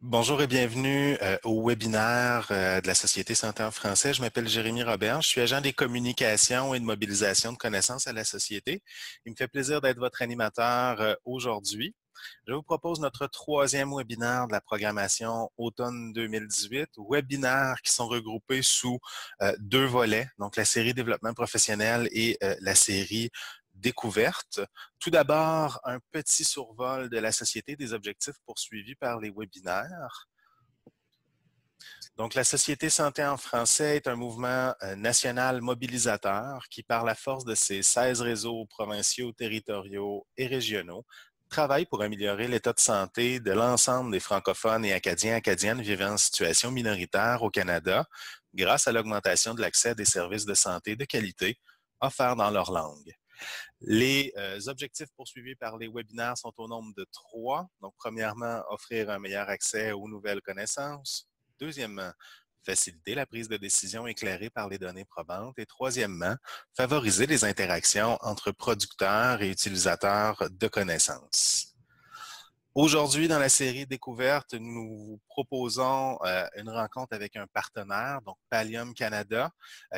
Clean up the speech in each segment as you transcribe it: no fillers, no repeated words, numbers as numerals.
Bonjour et bienvenue au webinaire de la Société Santé en français. Je m'appelle Jérémy Robert, je suis agent des communications et de mobilisation de connaissances à la Société. Il me fait plaisir d'être votre animateur aujourd'hui. Je vous propose notre troisième webinaire de la programmation automne 2018, webinaires qui sont regroupés sous deux volets, donc la série développement professionnel et la série découverte. Tout d'abord, un petit survol de la société des objectifs poursuivis par les webinaires. Donc, la Société Santé en français est un mouvement national mobilisateur qui, par la force de ses 16 réseaux provinciaux, territoriaux et régionaux, travaille pour améliorer l'état de santé de l'ensemble des francophones et acadiens-acadiennes vivant en situation minoritaire au Canada grâce à l'augmentation de l'accès à des services de santé de qualité offerts dans leur langue. Les objectifs poursuivis par les webinaires sont au nombre de 3. Donc, premièrement, offrir un meilleur accès aux nouvelles connaissances. Deuxièmement, faciliter la prise de décision éclairée par les données probantes. Et troisièmement, favoriser les interactions entre producteurs et utilisateurs de connaissances. Aujourd'hui, dans la série Découverte, nous vous proposons une rencontre avec un partenaire, donc Pallium Canada,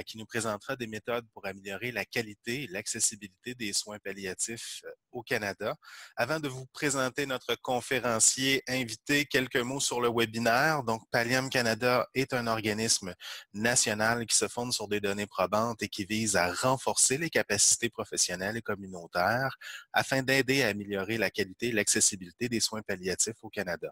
qui nous présentera des méthodes pour améliorer la qualité et l'accessibilité des soins palliatifs au Canada. Avant de vous présenter notre conférencier invité, quelques mots sur le webinaire. Donc, Pallium Canada est un organisme national qui se fonde sur des données probantes et qui vise à renforcer les capacités professionnelles et communautaires afin d'aider à améliorer la qualité et l'accessibilité des soins palliatifs au Canada.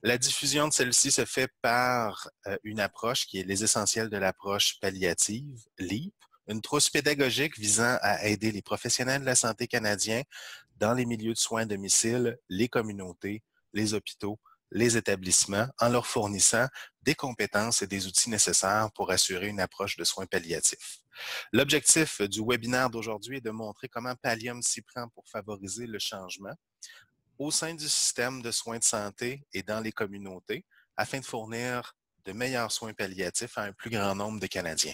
La diffusion de celle-ci se fait par une approche qui est les essentiels de l'approche palliative, LEAP, une trousse pédagogique visant à aider les professionnels de la santé canadiens dans les milieux de soins à domicile, les communautés, les hôpitaux, les établissements, en leur fournissant des compétences et des outils nécessaires pour assurer une approche de soins palliatifs. L'objectif du webinaire d'aujourd'hui est de montrer comment Pallium s'y prend pour favoriser le changement au sein du système de soins de santé et dans les communautés afin de fournir de meilleurs soins palliatifs à un plus grand nombre de Canadiens.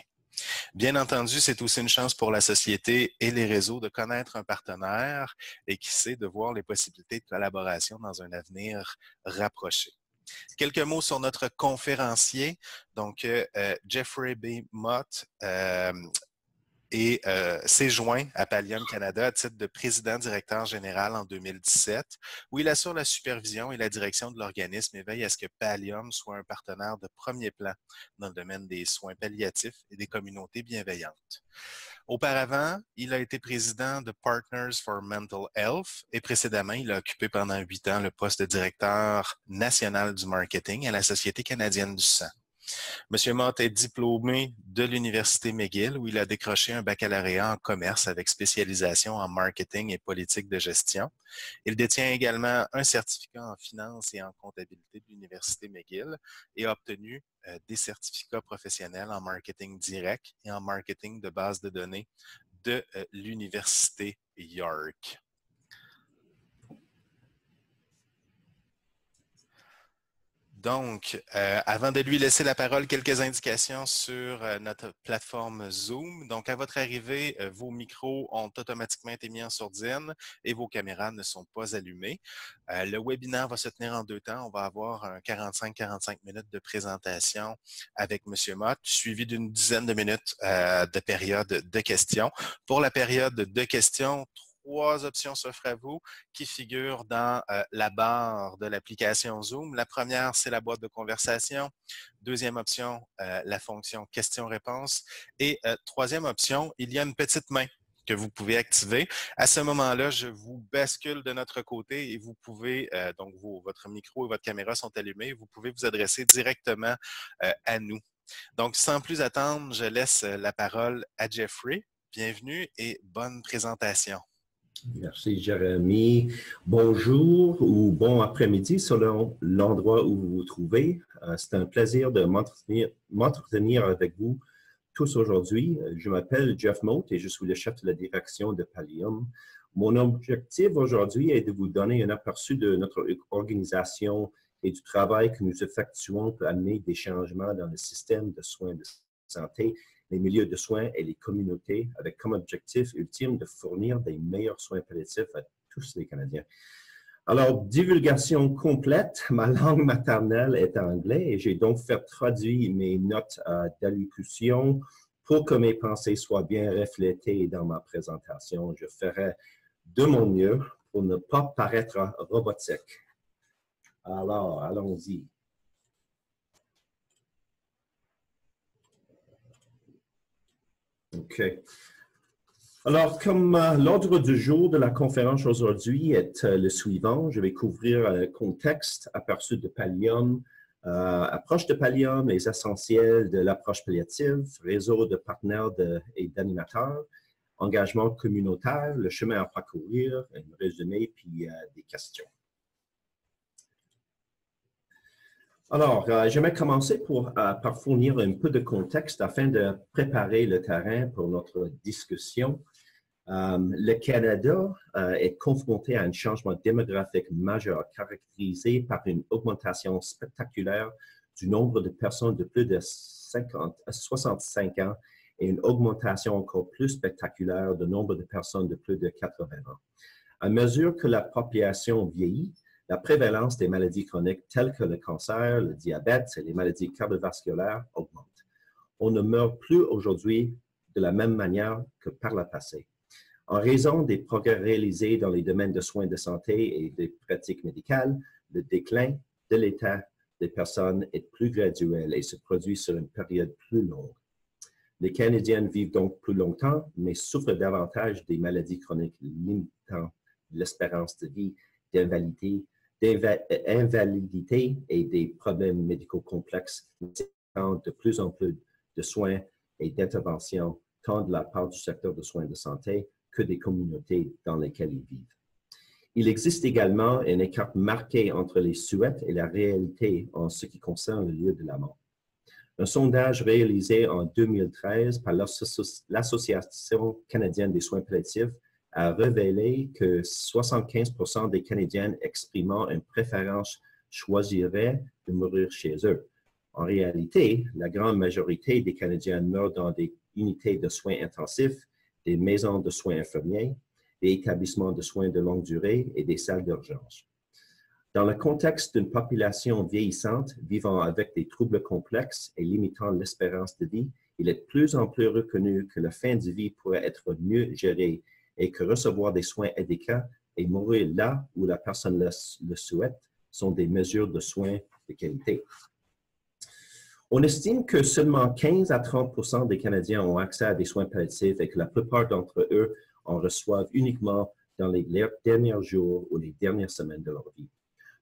Bien entendu, c'est aussi une chance pour la société et les réseaux de connaître un partenaire et qui sait de voir les possibilités de collaboration dans un avenir rapproché. Quelques mots sur notre conférencier. Donc, Jeffrey B. Mott et s'est joint à Pallium Canada à titre de président-directeur général en 2017, où il assure la supervision et la direction de l'organisme et veille à ce que Pallium soit un partenaire de premier plan dans le domaine des soins palliatifs et des communautés bienveillantes. Auparavant, il a été président de Partners for Mental Health et précédemment, il a occupé pendant 8 ans le poste de directeur national du marketing à la Société canadienne du sang. M. Mott est diplômé de l'Université McGill où il a décroché un baccalauréat en commerce avec spécialisation en marketing et politique de gestion. Il détient également un certificat en finance et en comptabilité de l'Université McGill et a obtenu des certificats professionnels en marketing direct et en marketing de base de données de l'Université York. Donc, avant de lui laisser la parole, quelques indications sur notre plateforme Zoom. Donc, à votre arrivée, vos micros ont automatiquement été mis en sourdine et vos caméras ne sont pas allumées. Le webinaire va se tenir en 2 temps. On va avoir un 45 minutes de présentation avec M. Mott, suivi d'une dizaine de minutes de période de questions. Pour la période de questions, 3 options s'offrent à vous qui figurent dans la barre de l'application Zoom. La première, c'est la boîte de conversation. Deuxième option, la fonction questions-réponses. Et troisième option, il y a une petite main que vous pouvez activer. À ce moment-là, je vous bascule de notre côté et vous pouvez, donc votre micro et votre caméra sont allumés, vous pouvez vous adresser directement à nous. Donc, sans plus attendre, je laisse la parole à Jeffrey. Bienvenue et bonne présentation. Merci, Jérémy. Bonjour ou bon après-midi selon l'endroit où vous vous trouvez. C'est un plaisir de m'entretenir avec vous tous aujourd'hui. Je m'appelle Jeff Mott et je suis le chef de la direction de Pallium. Mon objectif aujourd'hui est de vous donner un aperçu de notre organisation et du travail que nous effectuons pour amener des changements dans le système de soins de santé, les milieux de soins et les communautés, avec comme objectif ultime de fournir des meilleurs soins palliatifs à tous les Canadiens. Alors, divulgation complète, ma langue maternelle est anglais et j'ai donc fait traduire mes notes d'allocution pour que mes pensées soient bien reflétées dans ma présentation. Je ferai de mon mieux pour ne pas paraître robotique. Alors, allons-y. OK. Alors, comme l'ordre du jour de la conférence aujourd'hui est le suivant, je vais couvrir le contexte, aperçu de Pallium, approche de Pallium, les essentiels de l'approche palliative, réseau de partenaires et d'animateurs, engagement communautaire, le chemin à parcourir, un résumé, puis des questions. Alors, j'aimerais commencer par fournir un peu de contexte afin de préparer le terrain pour notre discussion. Le Canada est confronté à un changement démographique majeur caractérisé par une augmentation spectaculaire du nombre de personnes de plus de 65 ans et une augmentation encore plus spectaculaire du nombre de personnes de plus de 80 ans. À mesure que la population vieillit, la prévalence des maladies chroniques telles que le cancer, le diabète et les maladies cardiovasculaires augmente. On ne meurt plus aujourd'hui de la même manière que par le passé. En raison des progrès réalisés dans les domaines de soins de santé et des pratiques médicales, le déclin de l'état des personnes est plus graduel et se produit sur une période plus longue. Les Canadiens vivent donc plus longtemps, mais souffrent davantage des maladies chroniques limitant l'espérance de vie, d'invalidité et des problèmes médicaux complexes nécessitant de plus en plus de soins et d'interventions tant de la part du secteur de soins de santé que des communautés dans lesquelles ils vivent. Il existe également un écart marqué entre les souhaits et la réalité en ce qui concerne le lieu de la mort. Un sondage réalisé en 2013 par l'Association canadienne des soins palliatifs a révélé que 75% des Canadiens exprimant une préférence choisiraient de mourir chez eux. En réalité, la grande majorité des Canadiens meurent dans des unités de soins intensifs, des maisons de soins infirmiers, des établissements de soins de longue durée et des salles d'urgence. Dans le contexte d'une population vieillissante vivant avec des troubles complexes et limitant l'espérance de vie, il est de plus en plus reconnu que la fin de vie pourrait être mieux gérée et que recevoir des soins adéquats et mourir là où la personne le souhaite sont des mesures de soins de qualité. On estime que seulement 15 à 30% des Canadiens ont accès à des soins palliatifs et que la plupart d'entre eux en reçoivent uniquement dans les derniers jours ou les dernières semaines de leur vie.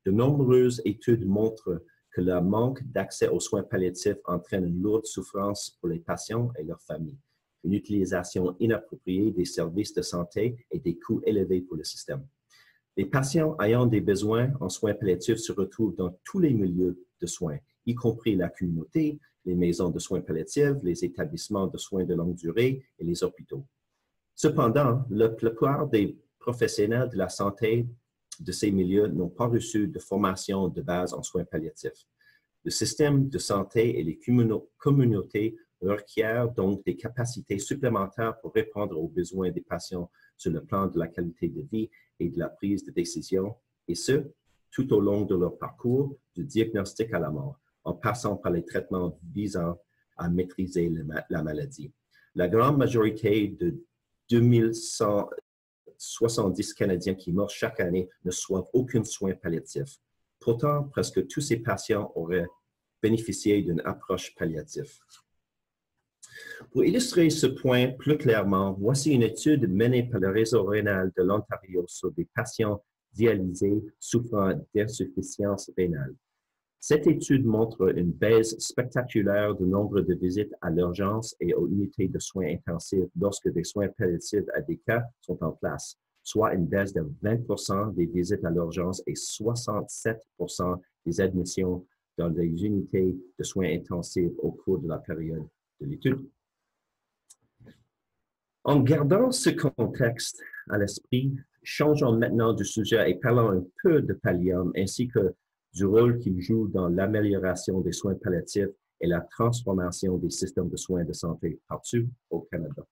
De nombreuses études montrent que le manque d'accès aux soins palliatifs entraîne une lourde souffrance pour les patients et leurs familles, une utilisation inappropriée des services de santé et des coûts élevés pour le système. Les patients ayant des besoins en soins palliatifs se retrouvent dans tous les milieux de soins, y compris la communauté, les maisons de soins palliatifs, les établissements de soins de longue durée et les hôpitaux. Cependant, la plupart des professionnels de la santé de ces milieux n'ont pas reçu de formation de base en soins palliatifs. Le système de santé et les communautés requièrent donc des capacités supplémentaires pour répondre aux besoins des patients sur le plan de la qualité de vie et de la prise de décision, et ce, tout au long de leur parcours du diagnostic à la mort, en passant par les traitements visant à maîtriser la maladie. La grande majorité de 2170 Canadiens qui meurent chaque année ne reçoivent aucun soin palliatif. Pourtant, presque tous ces patients auraient bénéficié d'une approche palliative. Pour illustrer ce point plus clairement, voici une étude menée par le réseau rénal de l'Ontario sur des patients dialysés souffrant d'insuffisance rénale. Cette étude montre une baisse spectaculaire du nombre de visites à l'urgence et aux unités de soins intensifs lorsque des soins palliatifs adéquats sont en place, soit une baisse de 20% des visites à l'urgence et 67% des admissions dans des unités de soins intensifs au cours de la période de l'étude. En gardant ce contexte à l'esprit, changeons maintenant du sujet et parlons un peu de Pallium ainsi que du rôle qu'il joue dans l'amélioration des soins palliatifs et la transformation des systèmes de soins de santé partout au Canada.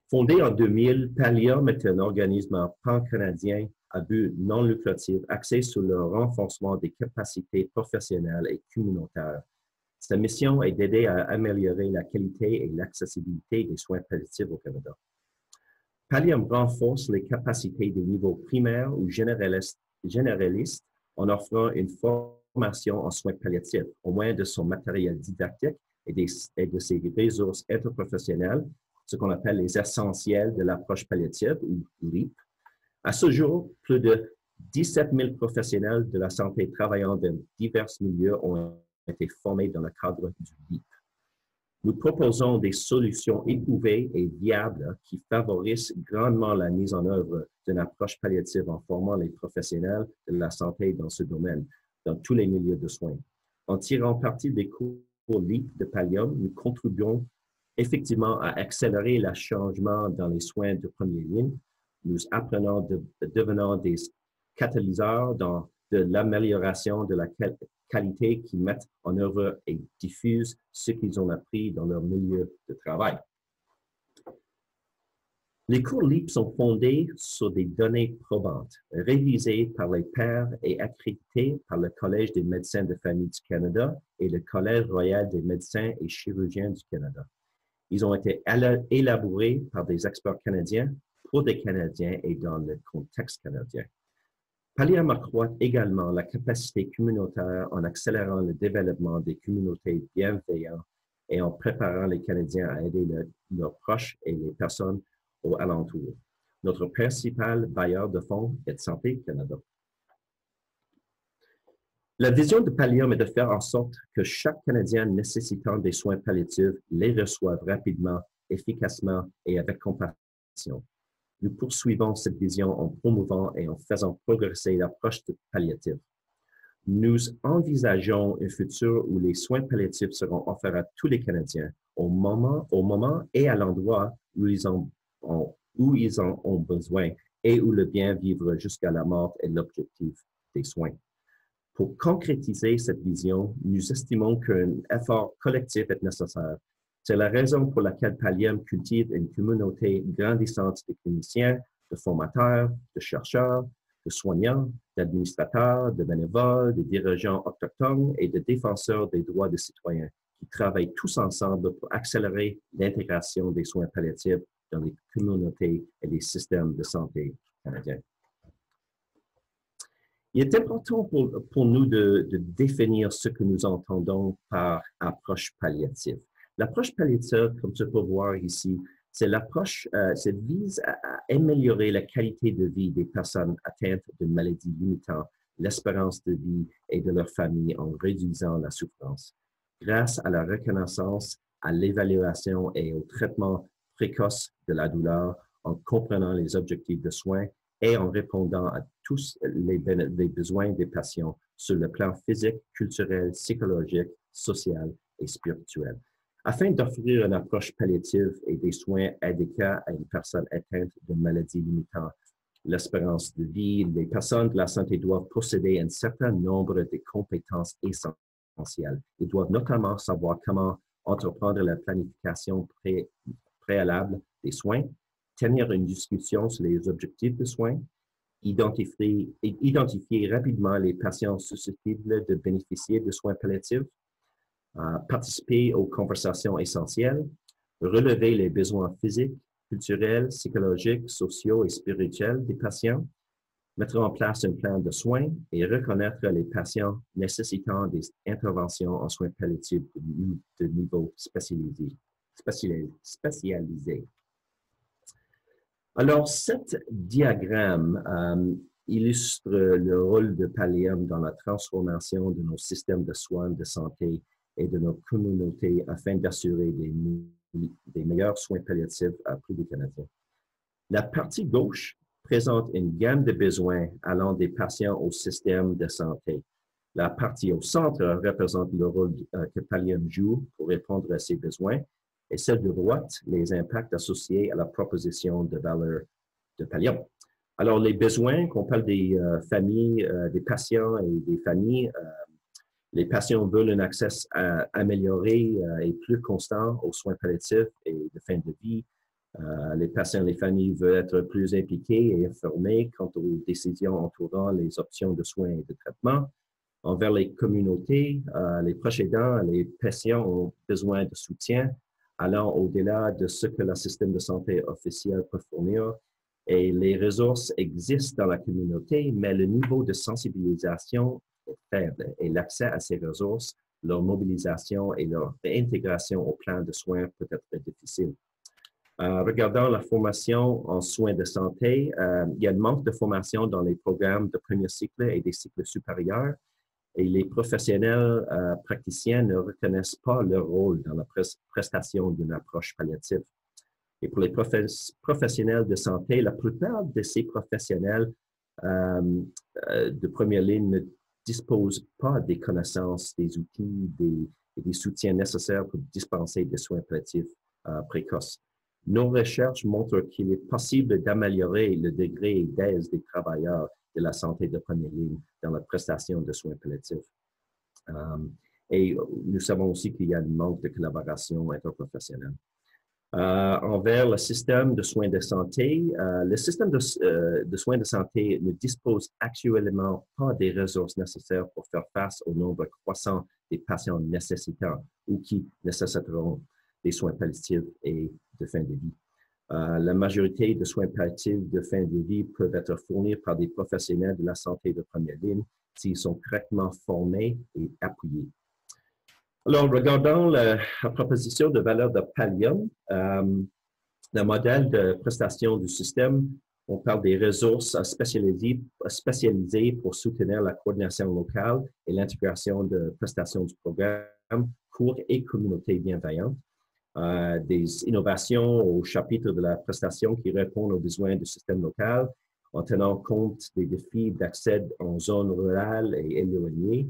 Fondé en 2000, Pallium est un organisme pan-canadien à but non lucratif axé sur le renforcement des capacités professionnelles et communautaires. Sa mission est d'aider à améliorer la qualité et l'accessibilité des soins palliatifs au Canada. Pallium renforce les capacités des niveaux primaires ou généralistes en offrant une formation en soins palliatifs, au moins de son matériel didactique et de ses ressources interprofessionnelles, ce qu'on appelle les essentiels de l'approche palliative, ou LEAP. À ce jour, plus de 17 000 professionnels de la santé travaillant dans divers milieux ont été formés dans le cadre du LEAP. Nous proposons des solutions éprouvées et viables qui favorisent grandement la mise en œuvre d'une approche palliative en formant les professionnels de la santé dans ce domaine, dans tous les milieux de soins. En tirant parti des cours LEAP de Pallium, nous contribuons effectivement à accélérer le changement dans les soins de première ligne. Nous apprenons devenant des catalyseurs de l'amélioration de la qualité qui mettent en œuvre et diffusent ce qu'ils ont appris dans leur milieu de travail. Les cours LEAP sont fondés sur des données probantes, révisées par les pairs et accréditées par le Collège des médecins de famille du Canada et le Collège royal des médecins et chirurgiens du Canada. Ils ont été élaborés par des experts canadiens, pour des Canadiens et dans le contexte canadien. Pallium accroît également la capacité communautaire en accélérant le développement des communautés bienveillantes et en préparant les Canadiens à aider leurs proches et les personnes aux alentours. Notre principal bailleur de fonds est Santé Canada. La vision de Pallium est de faire en sorte que chaque Canadien nécessitant des soins palliatifs les reçoive rapidement, efficacement et avec compassion. Nous poursuivons cette vision en promouvant et en faisant progresser l'approche palliative. Nous envisageons un futur où les soins palliatifs seront offerts à tous les Canadiens au moment et à l'endroit où ils en ont besoin et où le bien vivre jusqu'à la mort est l'objectif des soins. Pour concrétiser cette vision, nous estimons qu'un effort collectif est nécessaire. C'est la raison pour laquelle Pallium cultive une communauté grandissante de cliniciens, de formateurs, de chercheurs, de soignants, d'administrateurs, de bénévoles, de dirigeants autochtones et de défenseurs des droits des citoyens qui travaillent tous ensemble pour accélérer l'intégration des soins palliatifs dans les communautés et les systèmes de santé canadiens. Il est important pour nous de définir ce que nous entendons par approche palliative. L'approche palliative, comme tu peux voir ici, c'est l'approche, ça vise à améliorer la qualité de vie des personnes atteintes de maladies limitant l'espérance de vie et de leur famille en réduisant la souffrance. Grâce à la reconnaissance, à l'évaluation et au traitement précoce de la douleur, en comprenant les objectifs de soins et en répondant à tous les besoins des patients sur le plan physique, culturel, psychologique, social et spirituel. Afin d'offrir une approche palliative et des soins adéquats à une personne atteinte de maladies limitant l'espérance de vie, les personnes de la santé doivent posséder un certain nombre de compétences essentielles. Ils doivent notamment savoir comment entreprendre la planification préalable des soins, tenir une discussion sur les objectifs de soins, identifier rapidement les patients susceptibles de bénéficier de soins palliatifs, participer aux conversations essentielles, relever les besoins physiques, culturels, psychologiques, sociaux et spirituels des patients, mettre en place un plan de soins et reconnaître les patients nécessitant des interventions en soins palliatifs de niveau spécialisé. Alors, cet diagramme illustre le rôle de Pallium dans la transformation de nos systèmes de soins de santé et de nos communautés afin d'assurer des meilleurs soins palliatifs à tous les Canadiens. La partie gauche présente une gamme de besoins allant des patients au système de santé. La partie au centre représente le rôle que Pallium joue pour répondre à ces besoins et celle de droite, les impacts associés à la proposition de valeur de Pallium. Alors, les besoins, qu'on parle des familles, des patients et des familles, les patients veulent un accès amélioré et plus constant aux soins palliatifs et de fin de vie. Les patients et les familles veulent être plus impliqués et informés quant aux décisions entourant les options de soins et de traitement. Envers les communautés, les proches aidants, les patients ont besoin de soutien allant au-delà de ce que le système de santé officiel peut fournir. Et les ressources existent dans la communauté, mais le niveau de sensibilisation est faible et l'accès à ces ressources, leur mobilisation et leur réintégration au plan de soins peut être difficile. Regardant la formation en soins de santé, il y a un manque de formation dans les programmes de premier cycle et des cycles supérieurs et les professionnels praticiens ne reconnaissent pas leur rôle dans la prestation d'une approche palliative. Et pour les professionnels de santé, la plupart de ces professionnels de première ligne ne disposent pas des connaissances, des outils et des soutiens nécessaires pour dispenser des soins palliatifs précoces. Nos recherches montrent qu'il est possible d'améliorer le degré d'aise des travailleurs de la santé de première ligne dans la prestation de soins palliatifs. Et nous savons aussi qu'il y a un manque de collaboration interprofessionnelle. Envers le système de soins de santé, le système de soins de santé ne dispose actuellement pas des ressources nécessaires pour faire face au nombre croissant des patients nécessitants ou qui nécessiteront des soins palliatifs et de fin de vie. La majorité de soins palliatifs de fin de vie peuvent être fournis par des professionnels de la santé de première ligne s'ils sont correctement formés et appuyés. Alors, regardons la proposition de valeur de Pallium, le modèle de prestation du système. On parle des ressources spécialisées pour soutenir la coordination locale et l'intégration de prestations du programme, cours et communautés bienveillantes. Des innovations au chapitre de la prestation qui répondent aux besoins du système local en tenant compte des défis d'accès en zones rurales et éloignées.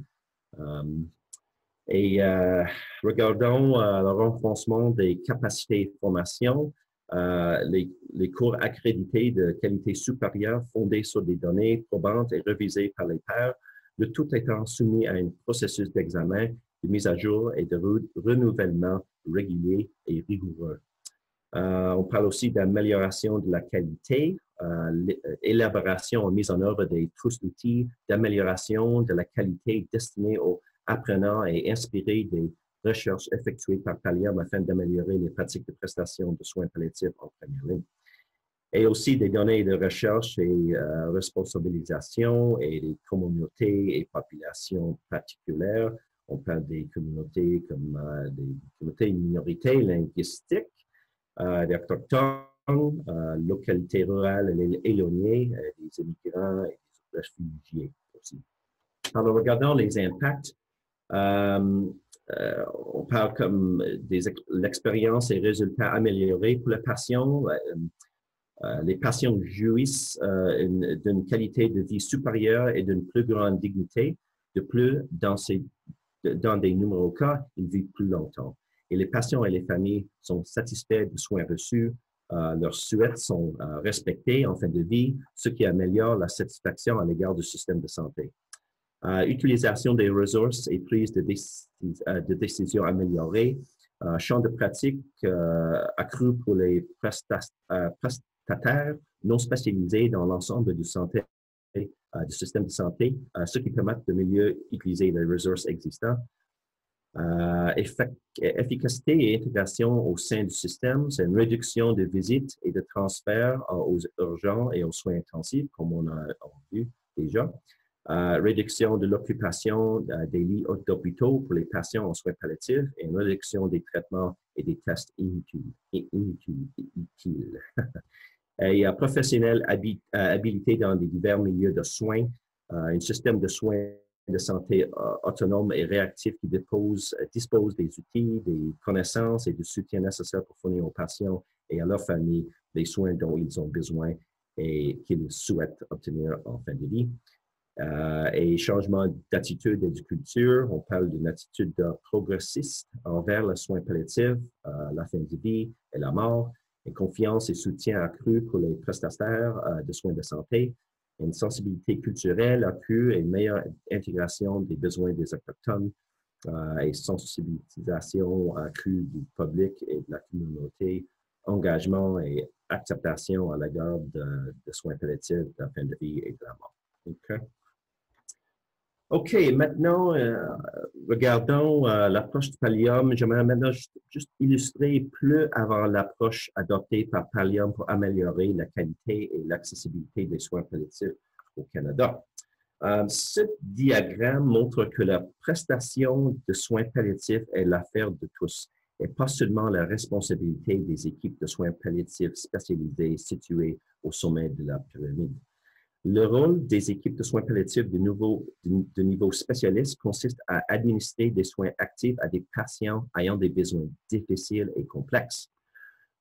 Regardons le renforcement des capacités de formation, les cours accrédités de qualité supérieure fondés sur des données probantes et révisées par les pairs, le tout étant soumis à un processus d'examen, de mise à jour et de renouvellement régulier et rigoureux. On parle aussi d'amélioration de la qualité, élaboration et mise en œuvre des trousses d'outils d'amélioration de la qualité destinés aux apprenants et inspirés des recherches effectuées par Pallium afin d'améliorer les pratiques de prestation de soins palliatifs en première ligne. Et aussi des données de recherche et responsabilisation et des communautés et populations particulières. On parle des communautés comme des communautés minorités linguistiques, des autochtones, localités rurales et éloignées, des immigrants et des réfugiés aussi. Alors, regardons les impacts. On parle comme l'expérience et résultats améliorés pour le patient. Les patients jouissent d'une qualité de vie supérieure et d'une plus grande dignité. De plus, dans des numéros cas, ils vivent plus longtemps. Et les patients et les familles sont satisfaits des soins reçus. Leurs souhaits sont respectés en fin de vie, ce qui améliore la satisfaction à l'égard du système de santé. Utilisation des ressources et prise de décisions améliorées. Champ de pratique accru pour les prestataires non spécialisés dans l'ensemble du système de santé, ce qui permet de mieux utiliser les ressources existantes. Efficacité et intégration au sein du système, c'est une réduction de visites et de transferts aux urgences et aux soins intensifs, comme on a vu déjà. Réduction de l'occupation des lits d'hôpitaux pour les patients en soins palliatifs et une réduction des traitements et des tests inutiles. Et professionnels habilités dans les divers milieux de soins, un système de soins de santé autonome et réactif qui dispose des outils, des connaissances et du soutien nécessaires pour fournir aux patients et à leur famille les soins dont ils ont besoin et qu'ils souhaitent obtenir en fin de vie. Et changement d'attitude et de culture, on parle d'une attitude progressiste envers les soins palliatifs, la fin de vie et la mort, et confiance et soutien accru pour les prestataires de soins de santé, une sensibilité culturelle accrue et une meilleure intégration des besoins des autochtones et sensibilisation accrue du public et de la communauté engagement et acceptation à l'égard de soins palliatifs, de la fin de vie et de la mort. OK, maintenant, regardons l'approche du Pallium. J'aimerais maintenant juste illustrer plus avant l'approche adoptée par Pallium pour améliorer la qualité et l'accessibilité des soins palliatifs au Canada. Ce diagramme montre que la prestation de soins palliatifs est l'affaire de tous et pas seulement la responsabilité des équipes de soins palliatifs spécialisées situées au sommet de la pyramide. Le rôle des équipes de soins palliatifs de niveau spécialiste consiste à administrer des soins actifs à des patients ayant des besoins difficiles et complexes.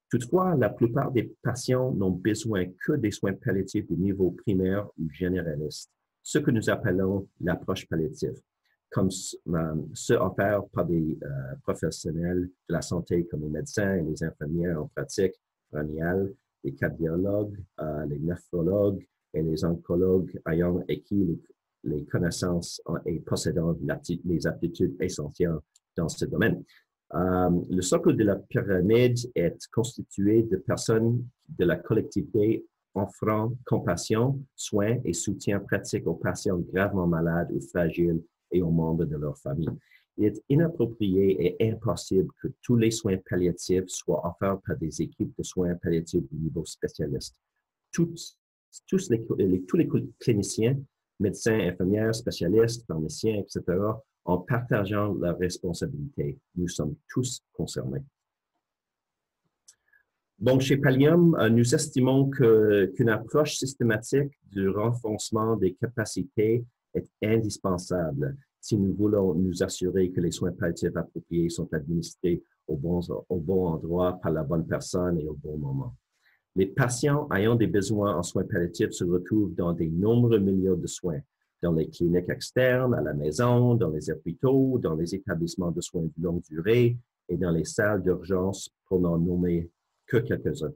Toutefois, la plupart des patients n'ont besoin que des soins palliatifs de niveau primaire ou généraliste, ce que nous appelons l'approche palliative, comme ceux offerts par des professionnels de la santé comme les médecins et les infirmières en pratique périnnéale, les cardiologues, les nephrologues, et les oncologues ayant acquis les connaissances et possédant les aptitudes essentielles dans ce domaine. Le socle de la pyramide est constitué de personnes de la collectivité offrant compassion, soins et soutien pratique aux patients gravement malades ou fragiles et aux membres de leur famille. Il est inapproprié et impossible que tous les soins palliatifs soient offerts par des équipes de soins palliatifs de niveau spécialiste. Tous les cliniciens, médecins, infirmières, spécialistes, pharmaciens, etc., en partageant leurs responsabilités. Nous sommes tous concernés. Donc, chez Pallium, nous estimons qu'une approche systématique du renforcement des capacités est indispensable si nous voulons nous assurer que les soins palliatifs appropriés sont administrés au bon endroit par la bonne personne et au bon moment. Les patients ayant des besoins en soins palliatifs se retrouvent dans de nombreux milieux de soins, dans les cliniques externes, à la maison, dans les hôpitaux, dans les établissements de soins de longue durée et dans les salles d'urgence, pour n'en nommer que quelques-uns.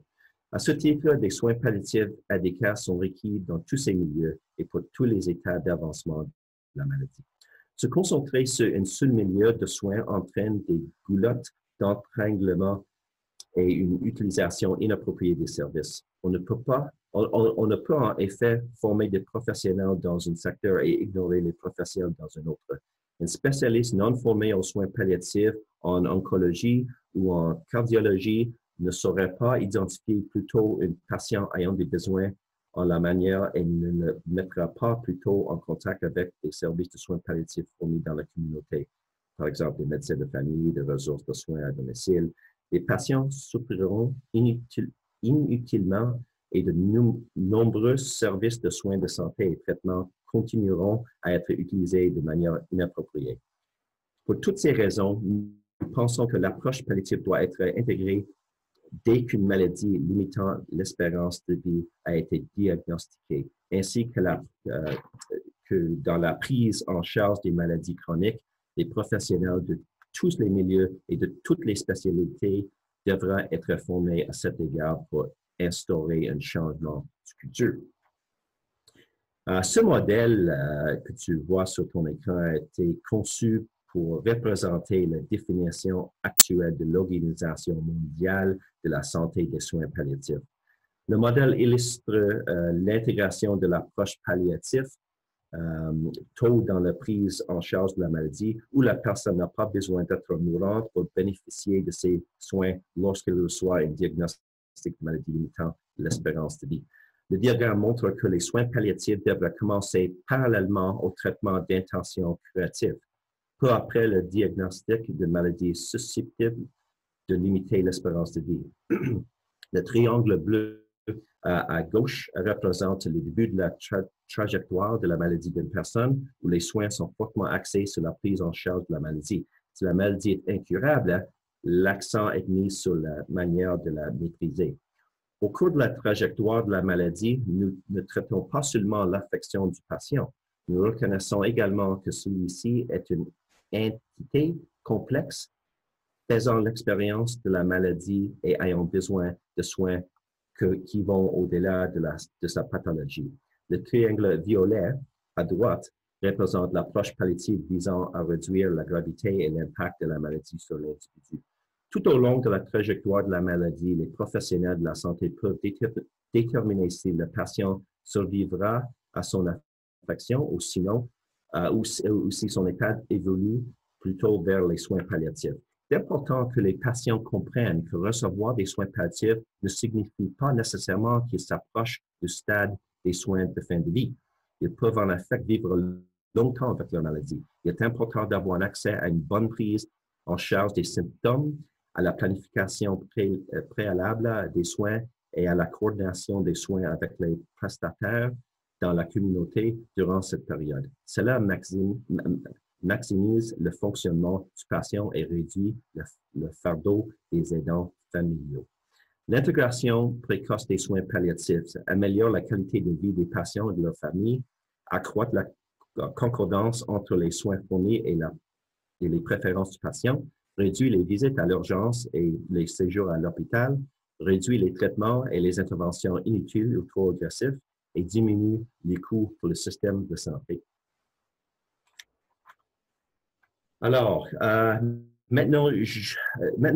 À ce titre, des soins palliatifs adéquats sont requis dans tous ces milieux et pour tous les états d'avancement de la maladie. Se concentrer sur un seul milieu de soins entraîne des goulottes d'entranglement et une utilisation inappropriée des services. On ne peut en effet former des professionnels dans un secteur et ignorer les professionnels dans un autre. Un spécialiste non formé aux soins palliatifs en oncologie ou en cardiologie ne saurait pas identifier plutôt un patient ayant des besoins en la manière et ne le mettra pas plutôt en contact avec des services de soins palliatifs fournis dans la communauté. Par exemple, des médecins de famille, des ressources de soins à domicile. Les patients souffriront inutilement et de nombreux services de soins de santé et traitements continueront à être utilisés de manière inappropriée. Pour toutes ces raisons, nous pensons que l'approche palliative doit être intégrée dès qu'une maladie limitant l'espérance de vie a été diagnostiquée, ainsi que dans la prise en charge des maladies chroniques, les professionnels de tous les milieux et de toutes les spécialités devraient être formés à cet égard pour instaurer un changement de culture. Ce modèle que tu vois sur ton écran a été conçu pour représenter la définition actuelle de l'Organisation mondiale de la santé des soins palliatifs. Le modèle illustre l'intégration de l'approche palliative tôt dans la prise en charge de la maladie, où la personne n'a pas besoin d'être mourante pour bénéficier de ces soins lorsqu'elle reçoit un diagnostic de maladie limitant l'espérance de vie. Le diagramme montre que les soins palliatifs devraient commencer parallèlement au traitement d'intention curative, peu après le diagnostic de maladie susceptible de limiter l'espérance de vie. Le triangle bleu à gauche représente le début de la trajectoire de la maladie d'une personne où les soins sont fortement axés sur la prise en charge de la maladie. Si la maladie est incurable, l'accent est mis sur la manière de la maîtriser. Au cours de la trajectoire de la maladie, nous ne traitons pas seulement l'affection du patient. Nous reconnaissons également que celui-ci est une entité complexe faisant l'expérience de la maladie et ayant besoin de soins qui vont au-delà de sa pathologie. Le triangle violet à droite représente l'approche palliative visant à réduire la gravité et l'impact de la maladie sur l'individu. Tout au long de la trajectoire de la maladie, les professionnels de la santé peuvent déterminer si le patient survivra à son affection ou sinon, ou si son état évolue plutôt vers les soins palliatifs. C'est important que les patients comprennent que recevoir des soins palliatifs ne signifie pas nécessairement qu'ils s'approchent du stade des soins de fin de vie. Ils peuvent en effet vivre longtemps avec leur maladie. Il est important d'avoir accès à une bonne prise en charge des symptômes, à la planification préalable des soins et à la coordination des soins avec les prestataires dans la communauté durant cette période. Cela maximise le fonctionnement du patient et réduit le fardeau des aidants familiaux. L'intégration précoce des soins palliatifs améliore la qualité de vie des patients et de leur famille, accroît la concordance entre les soins fournis et les préférences du patient, réduit les visites à l'urgence et les séjours à l'hôpital, réduit les traitements et les interventions inutiles ou trop agressives et diminue les coûts pour le système de santé. Alors, maintenant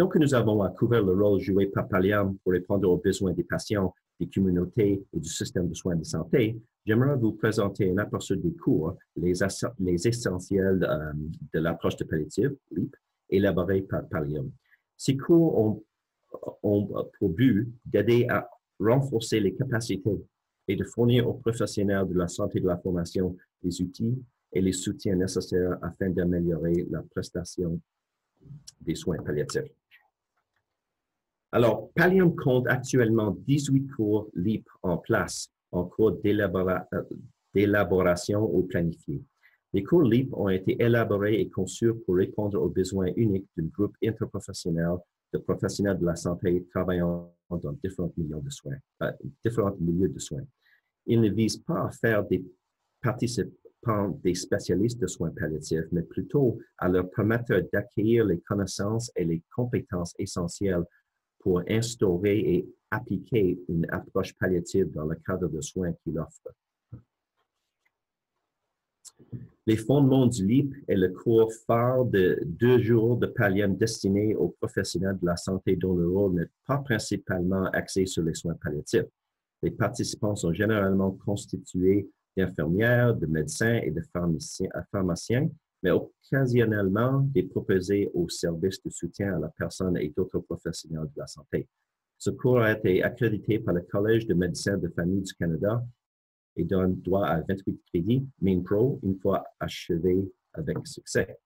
que nous avons couvert le rôle joué par Pallium pour répondre aux besoins des patients, des communautés et du système de soins de santé, j'aimerais vous présenter un aperçu des cours, les essentiels de l'approche de palliative, LEAP, élaborés par Pallium. Ces cours ont pour but d'aider à renforcer les capacités et de fournir aux professionnels de la santé et de la formation les outils et les soutiens nécessaires afin d'améliorer la prestation des soins palliatifs. Alors, Pallium compte actuellement 18 cours LEAP en place, en cours d'élaboration ou planifié. Les cours LEAP ont été élaborés et conçus pour répondre aux besoins uniques d'un groupe interprofessionnel de professionnels de la santé travaillant dans différents milieux de soins. Ils ne visent pas à faire des participants des spécialistes de soins palliatifs, mais plutôt à leur permettre d'acquérir les connaissances et les compétences essentielles pour instaurer et appliquer une approche palliative dans le cadre de soins qu'il offre. Les fondements du LEAP est le cours phare de 2 jours de Pallium destiné aux professionnels de la santé dont le rôle n'est pas principalement axé sur les soins palliatifs. Les participants sont généralement constitués d'infirmières, de médecins et de pharmaciens, mais occasionnellement des proposés au service de soutien à la personne et d'autres professionnels de la santé. Ce cours a été accrédité par le Collège de médecins de famille du Canada et donne droit à 28 crédits MainPro une fois achevé avec succès.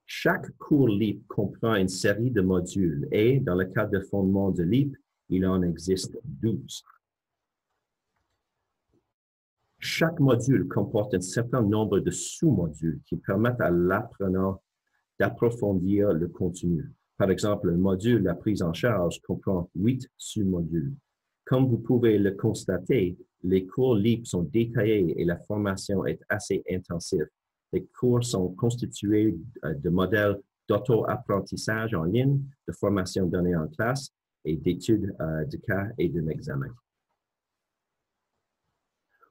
Chaque cours LEAP comprend une série de modules et, dans le cadre de fondement de LEAP, il en existe 12. Chaque module comporte un certain nombre de sous-modules qui permettent à l'apprenant d'approfondir le contenu. Par exemple, le module La prise en charge comprend 8 sous-modules. Comme vous pouvez le constater, les cours LEAP sont détaillés et la formation est assez intensive. Les cours sont constitués de modèles d'auto-apprentissage en ligne, de formation donnée en classe et d'études de cas et d'un examen.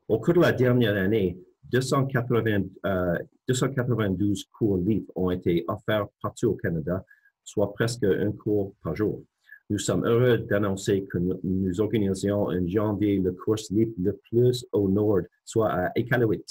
Au cours de la dernière année, 292 cours LEAP ont été offerts partout au Canada, soit presque un cours par jour. Nous sommes heureux d'annoncer que nous organisons en janvier le cours LEAP le plus au nord, soit à Iqaluit.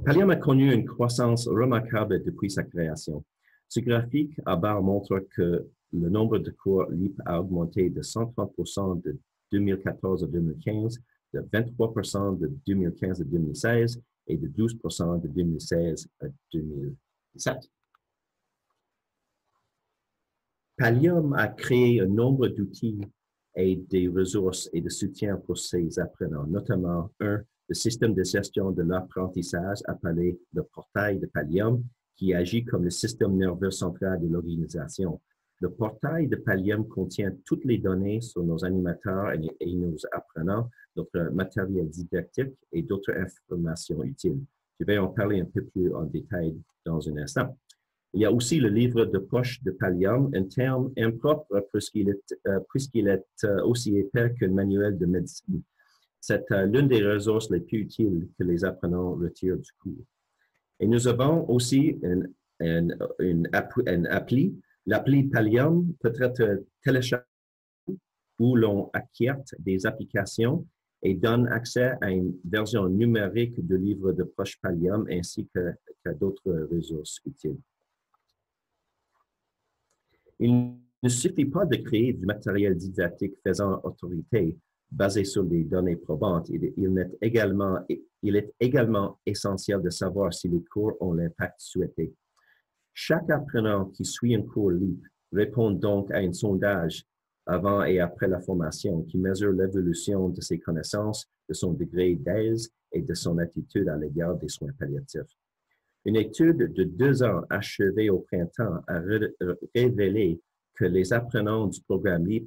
Pallium a connu une croissance remarquable depuis sa création. Ce graphique à barre montre que le nombre de cours LEAP a augmenté de 130% de 2014 à 2015, de 23% de 2015 à 2016 et de 12% de 2016 à 2017. Pallium a créé un nombre d'outils et des ressources et de soutien pour ses apprenants, notamment le système de gestion de l'apprentissage appelé le portail de Pallium, qui agit comme le système nerveux central de l'organisation. Le portail de Pallium contient toutes les données sur nos animateurs et nos apprenants, notre matériel didactique et d'autres informations utiles. Je vais en parler un peu plus en détail dans un instant. Il y a aussi le livre de poche de Pallium, un terme impropre puisqu'il est aussi épais qu'un manuel de médecine. C'est l'une des ressources les plus utiles que les apprenants retirent du cours. Et nous avons aussi une appli. L'appli Pallium peut être téléchargée où l'on acquiert des applications et donne accès à une version numérique du livre de poche Pallium ainsi qu'à d'autres ressources utiles. Il ne suffit pas de créer du matériel didactique faisant autorité basé sur des données probantes. Il est également essentiel de savoir si les cours ont l'impact souhaité. Chaque apprenant qui suit un cours LEAP répond donc à un sondage avant et après la formation qui mesure l'évolution de ses connaissances, de son degré d'aise et de son attitude à l'égard des soins palliatifs. Une étude de 2 ans achevée au printemps a révélé que les apprenants du programme LEAP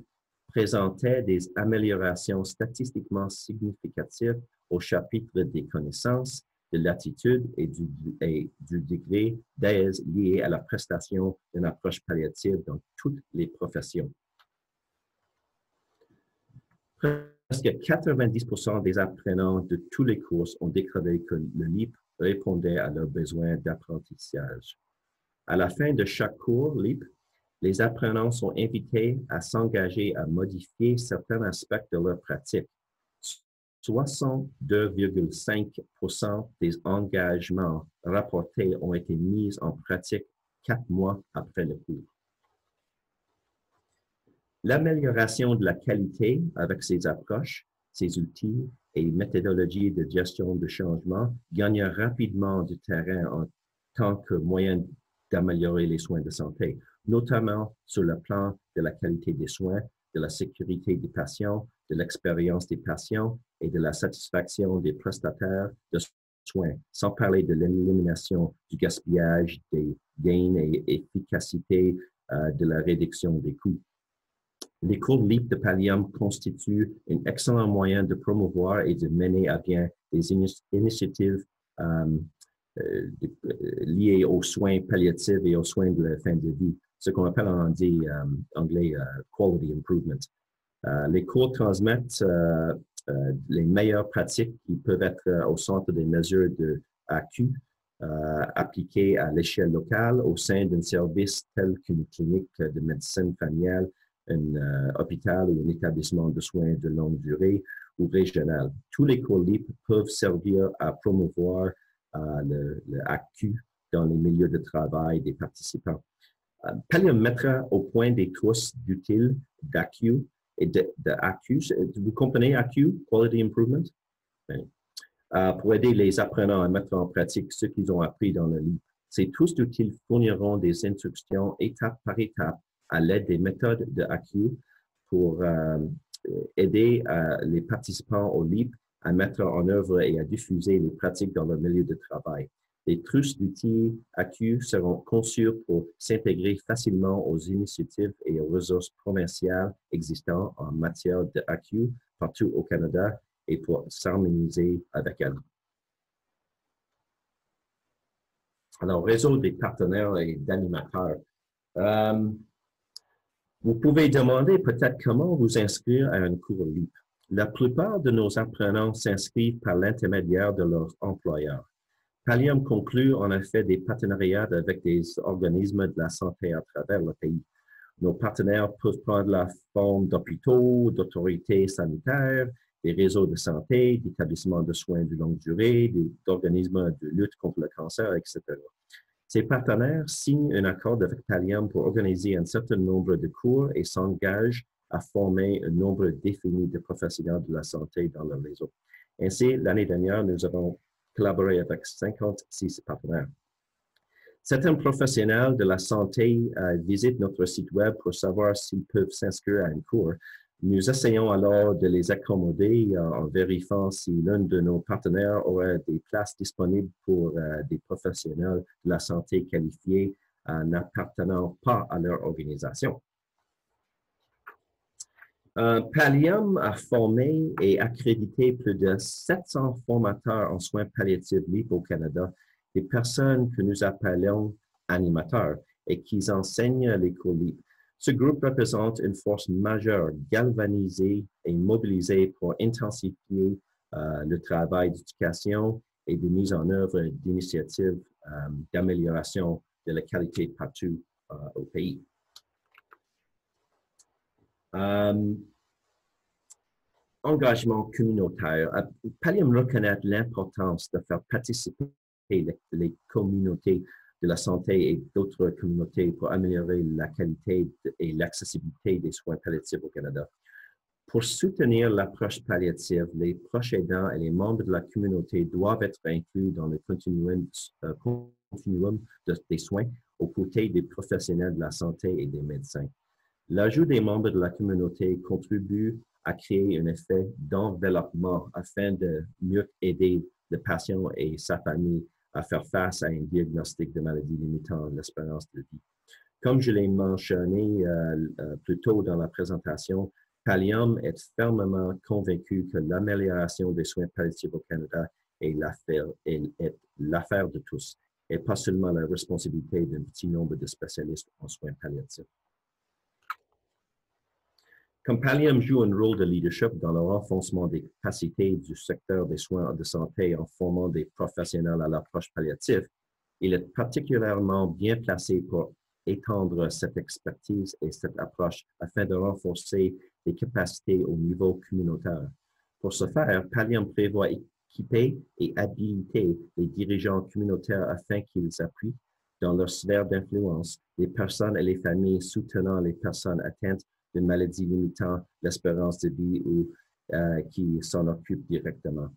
présentaient des améliorations statistiquement significatives au chapitre des connaissances, de l'attitude et du degré d'aise lié à la prestation d'une approche palliative dans toutes les professions. Presque 90% des apprenants de tous les cours ont déclaré que le LEAP répondait à leurs besoins d'apprentissage. À la fin de chaque cours LEAP, les apprenants sont invités à s'engager à modifier certains aspects de leur pratique. 62,5% des engagements rapportés ont été mis en pratique 4 mois après le cours. L'amélioration de la qualité avec ces approches, ces outils et méthodologies de gestion de changement gagne rapidement du terrain en tant que moyen d'améliorer les soins de santé, notamment sur le plan de la qualité des soins, de la sécurité des patients, de l'expérience des patients et de la satisfaction des prestataires de soins, sans parler de l'élimination du gaspillage, des gains et efficacité de la réduction des coûts. Les cours LEAP de Pallium constituent un excellent moyen de promouvoir et de mener à bien des initiatives liées aux soins palliatifs et aux soins de la fin de vie, ce qu'on appelle en anglais quality improvement. Les cours transmettent les meilleures pratiques qui peuvent être au centre des mesures de AQ appliquées à l'échelle locale au sein d'un service tel qu'une clinique de médecine familiale, un hôpital ou un établissement de soins de longue durée ou régional. Tous les cours LEAP peuvent servir à promouvoir le AQ dans les milieux de travail des participants. Pallium mettra au point des courses d'utiles d'AQ et de AQ. Vous comprenez AQ, Quality Improvement? Pour aider les apprenants à mettre en pratique ce qu'ils ont appris dans le LEAP. Ces courses d'utiles fourniront des instructions étape par étape à l'aide des méthodes de AQ pour aider les participants au LEAP à mettre en œuvre et à diffuser les pratiques dans leur milieu de travail. Les trousses d'outils AQ seront conçues pour s'intégrer facilement aux initiatives et aux ressources provinciales existantes en matière de AQ partout au Canada et pour s'harmoniser avec elles. Alors, réseau des partenaires et d'animateurs. Vous pouvez demander peut-être comment vous inscrire à un cours LEAP. La plupart de nos apprenants s'inscrivent par l'intermédiaire de leur employeur. Pallium conclut en effet des partenariats avec des organismes de la santé à travers le pays. Nos partenaires peuvent prendre la forme d'hôpitaux, d'autorités sanitaires, des réseaux de santé, d'établissements de soins de longue durée, d'organismes de lutte contre le cancer, etc. Ces partenaires signent un accord avec Pallium pour organiser un certain nombre de cours et s'engagent à former un nombre défini de professionnels de la santé dans leur réseau. Ainsi, l'année dernière, nous avons collaboré avec 56 partenaires. Certains professionnels de la santé visitent notre site web pour savoir s'ils peuvent s'inscrire à un cours. Nous essayons alors de les accommoder en vérifiant si l'un de nos partenaires aurait des places disponibles pour des professionnels de la santé qualifiés n'appartenant pas à leur organisation. Pallium a formé et accrédité plus de 700 formateurs en soins palliatifs LEAP au Canada, des personnes que nous appelons animateurs et qui enseignent les cours LEAP. Ce groupe représente une force majeure, galvanisée et mobilisée pour intensifier le travail d'éducation et de mise en œuvre d'initiatives d'amélioration de la qualité partout au pays. Engagement communautaire. Pallium reconnaît l'importance de faire participer les communautés de la santé et d'autres communautés pour améliorer la qualité et l'accessibilité des soins palliatifs au Canada. Pour soutenir l'approche palliative, les proches aidants et les membres de la communauté doivent être inclus dans le continuum des soins aux côtés des professionnels de la santé et des médecins. L'ajout des membres de la communauté contribue à créer un effet d'enveloppement afin de mieux aider le patient et sa famille à faire face à un diagnostic de maladie limitant l'espérance de vie. Comme je l'ai mentionné plus tôt dans la présentation, Pallium est fermement convaincu que l'amélioration des soins palliatifs au Canada est l'affaire de tous et pas seulement la responsabilité d'un petit nombre de spécialistes en soins palliatifs. Comme Pallium joue un rôle de leadership dans le renforcement des capacités du secteur des soins de santé en formant des professionnels à l'approche palliative, il est particulièrement bien placé pour étendre cette expertise et cette approche afin de renforcer les capacités au niveau communautaire. Pour ce faire, Pallium prévoit équiper et habiliter les dirigeants communautaires afin qu'ils appuient dans leur sphère d'influence les personnes et les familles soutenant les personnes atteintes d'une maladie limitant l'espérance de vie ou qui s'en occupent directement.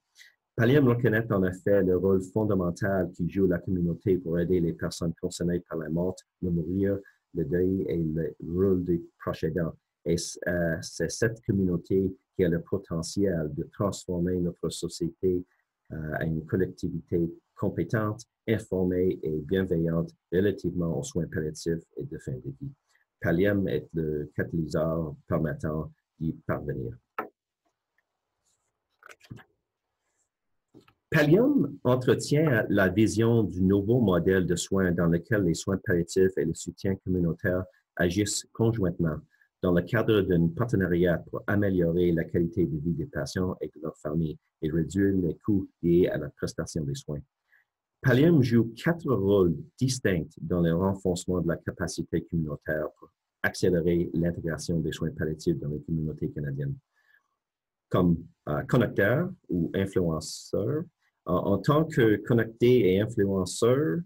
Pallium reconnaît en effet le rôle fondamental qui joue la communauté pour aider les personnes concernées par la mort, le mourir, le deuil et le rôle des proches aidants. Et c'est cette communauté qui a le potentiel de transformer notre société à une collectivité compétente, informée et bienveillante relativement aux soins palliatifs et de fin de vie. Pallium est le catalyseur permettant d'y parvenir. Pallium entretient la vision du nouveau modèle de soins dans lequel les soins palliatifs et le soutien communautaire agissent conjointement dans le cadre d'un partenariat pour améliorer la qualité de vie des patients et de leurs familles et réduire les coûts liés à la prestation des soins. Pallium joue 4 rôles distincts dans le renforcement de la capacité communautaire pour accélérer l'intégration des soins palliatifs dans les communautés canadiennes. Comme connecteur ou influenceur, en tant que connecteur et influenceur,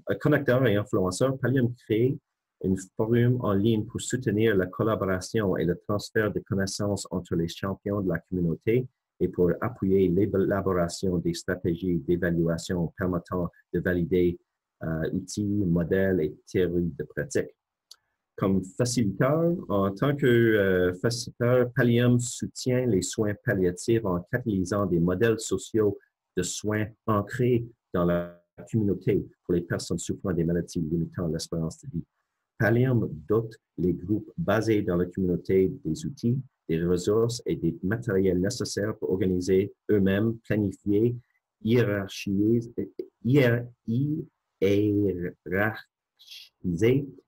Pallium crée un forum en ligne pour soutenir la collaboration et le transfert de connaissances entre les champions de la communauté et pour appuyer l'élaboration des stratégies d'évaluation permettant de valider outils, modèles et théories de pratique. Comme facilitateur, en tant que facilitateur, Pallium soutient les soins palliatifs en catalysant des modèles sociaux de soins ancrés dans la communauté pour les personnes souffrant des maladies limitant l'espérance de vie. Pallium dote les groupes basés dans la communauté des outils, des ressources et des matériels nécessaires pour organiser eux-mêmes, planifier, hiérarchiser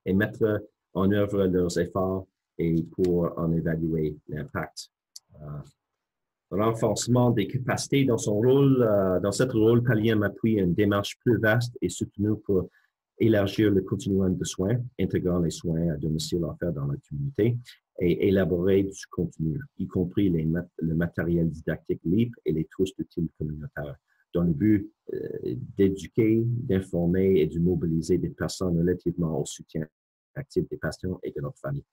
et mettre en œuvre leurs efforts et pour en évaluer l'impact. Renforcement des capacités dans son rôle, dans ce rôle, Pallium appuie une démarche plus vaste et soutenue pour élargir le continuum de soins, intégrant les soins à domicile offerts dans la communauté et élaborer du contenu, y compris le matériel didactique libre et les trousses d'outils communautaires, dans le but d'éduquer, d'informer et de mobiliser des personnes relativement au soutien actif des patients et de leurs familles.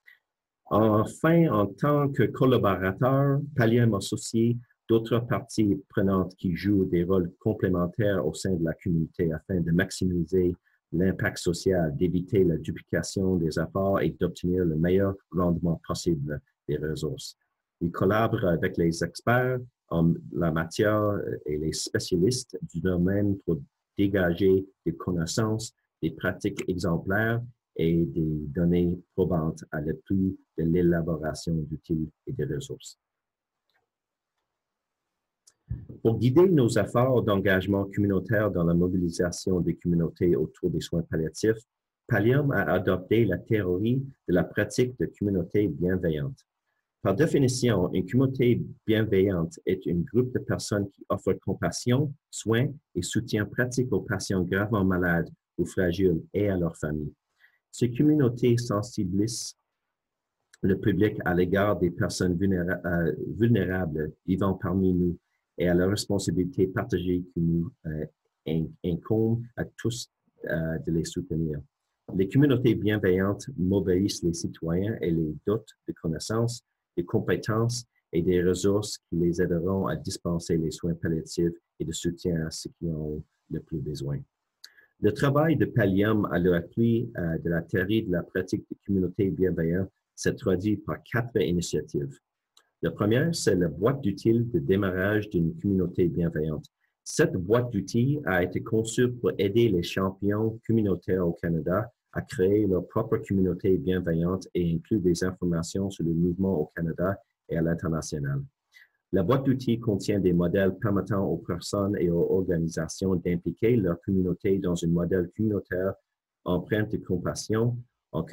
Enfin, en tant que collaborateur, Pallium associe d'autres parties prenantes qui jouent des rôles complémentaires au sein de la communauté afin de maximiser l'impact social, d'éviter la duplication des efforts et d'obtenir le meilleur rendement possible des ressources. Il collabore avec les experts en la matière et les spécialistes du domaine pour dégager des connaissances, des pratiques exemplaires et des données probantes à l'appui de l'élaboration d'outils et de ressources. Pour guider nos efforts d'engagement communautaire dans la mobilisation des communautés autour des soins palliatifs, Pallium a adopté la théorie de la pratique de communauté bienveillante. Par définition, une communauté bienveillante est un groupe de personnes qui offrent compassion, soins et soutien pratique aux patients gravement malades ou fragiles et à leurs familles. Ces communautés sensibilisent le public à l'égard des personnes vulnérables vivant parmi nous et à la responsabilité partagée qui nous incombe à tous de les soutenir. Les communautés bienveillantes mobilisent les citoyens et les dotent de connaissances, de compétences et des ressources qui les aideront à dispenser les soins palliatifs et de soutien à ceux qui en ont le plus besoin. Le travail de Pallium à l'appui de la théorie de la pratique des communautés bienveillantes s'est traduit par 4 initiatives. La première, c'est la boîte d'outils de démarrage d'une communauté bienveillante. Cette boîte d'outils a été conçue pour aider les champions communautaires au Canada à créer leur propre communauté bienveillante et inclut des informations sur le mouvement au Canada et à l'international. La boîte d'outils contient des modèles permettant aux personnes et aux organisations d'impliquer leur communauté dans un modèle communautaire empreinte de compassion, en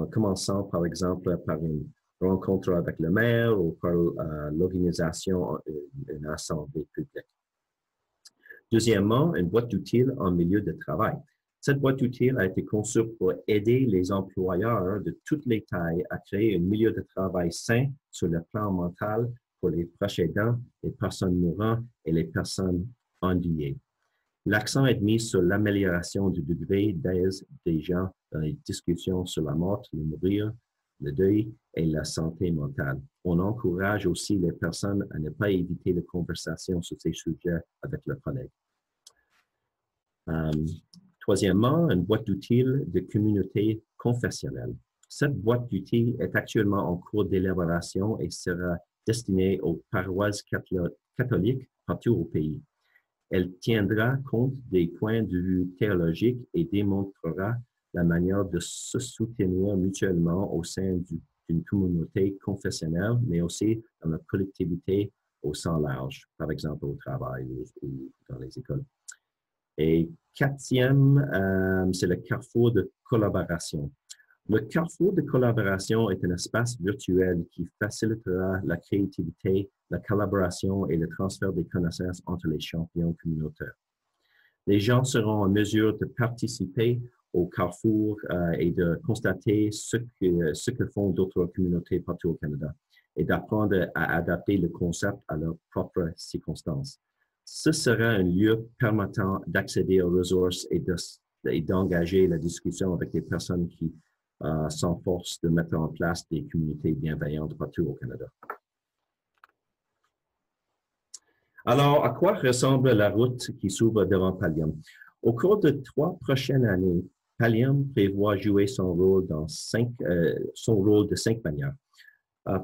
commençant par exemple par une rencontre avec le maire ou par l'organisation d'une assemblée publique. Deuxièmement, une boîte d'outils en milieu de travail. Cette boîte d'outils a été conçue pour aider les employeurs de toutes les tailles à créer un milieu de travail sain sur le plan mental pour les proches aidants, les personnes mourantes et les personnes endeuillées. L'accent est mis sur l'amélioration du degré d'aise des gens dans les discussions sur la mort, le mourir, le deuil et la santé mentale. On encourage aussi les personnes à ne pas éviter les conversations sur ces sujets avec leurs collègues. Troisièmement, une boîte d'outils de communauté confessionnelle. Cette boîte d'outils est actuellement en cours d'élaboration et sera destinée aux paroisses catholiques partout au pays. Elle tiendra compte des points de vue théologiques et démontrera la manière de se soutenir mutuellement au sein d'une communauté confessionnelle, mais aussi dans la collectivité au sens large, par exemple au travail ou dans les écoles. Et quatrième, c'est le carrefour de collaboration. Le carrefour de collaboration est un espace virtuel qui facilitera la créativité, la collaboration et le transfert des connaissances entre les champions communautaires. Les gens seront en mesure de participer au carrefour et de constater ce que font d'autres communautés partout au Canada et d'apprendre à adapter le concept à leurs propres circonstances. Ce sera un lieu permettant d'accéder aux ressources et d'engager la discussion avec des personnes qui s'efforcent de mettre en place des communautés bienveillantes partout au Canada. Alors, à quoi ressemble la route qui s'ouvre devant Pallium? Au cours de 3 prochaines années, Pallium prévoit jouer son rôle de 5 manières.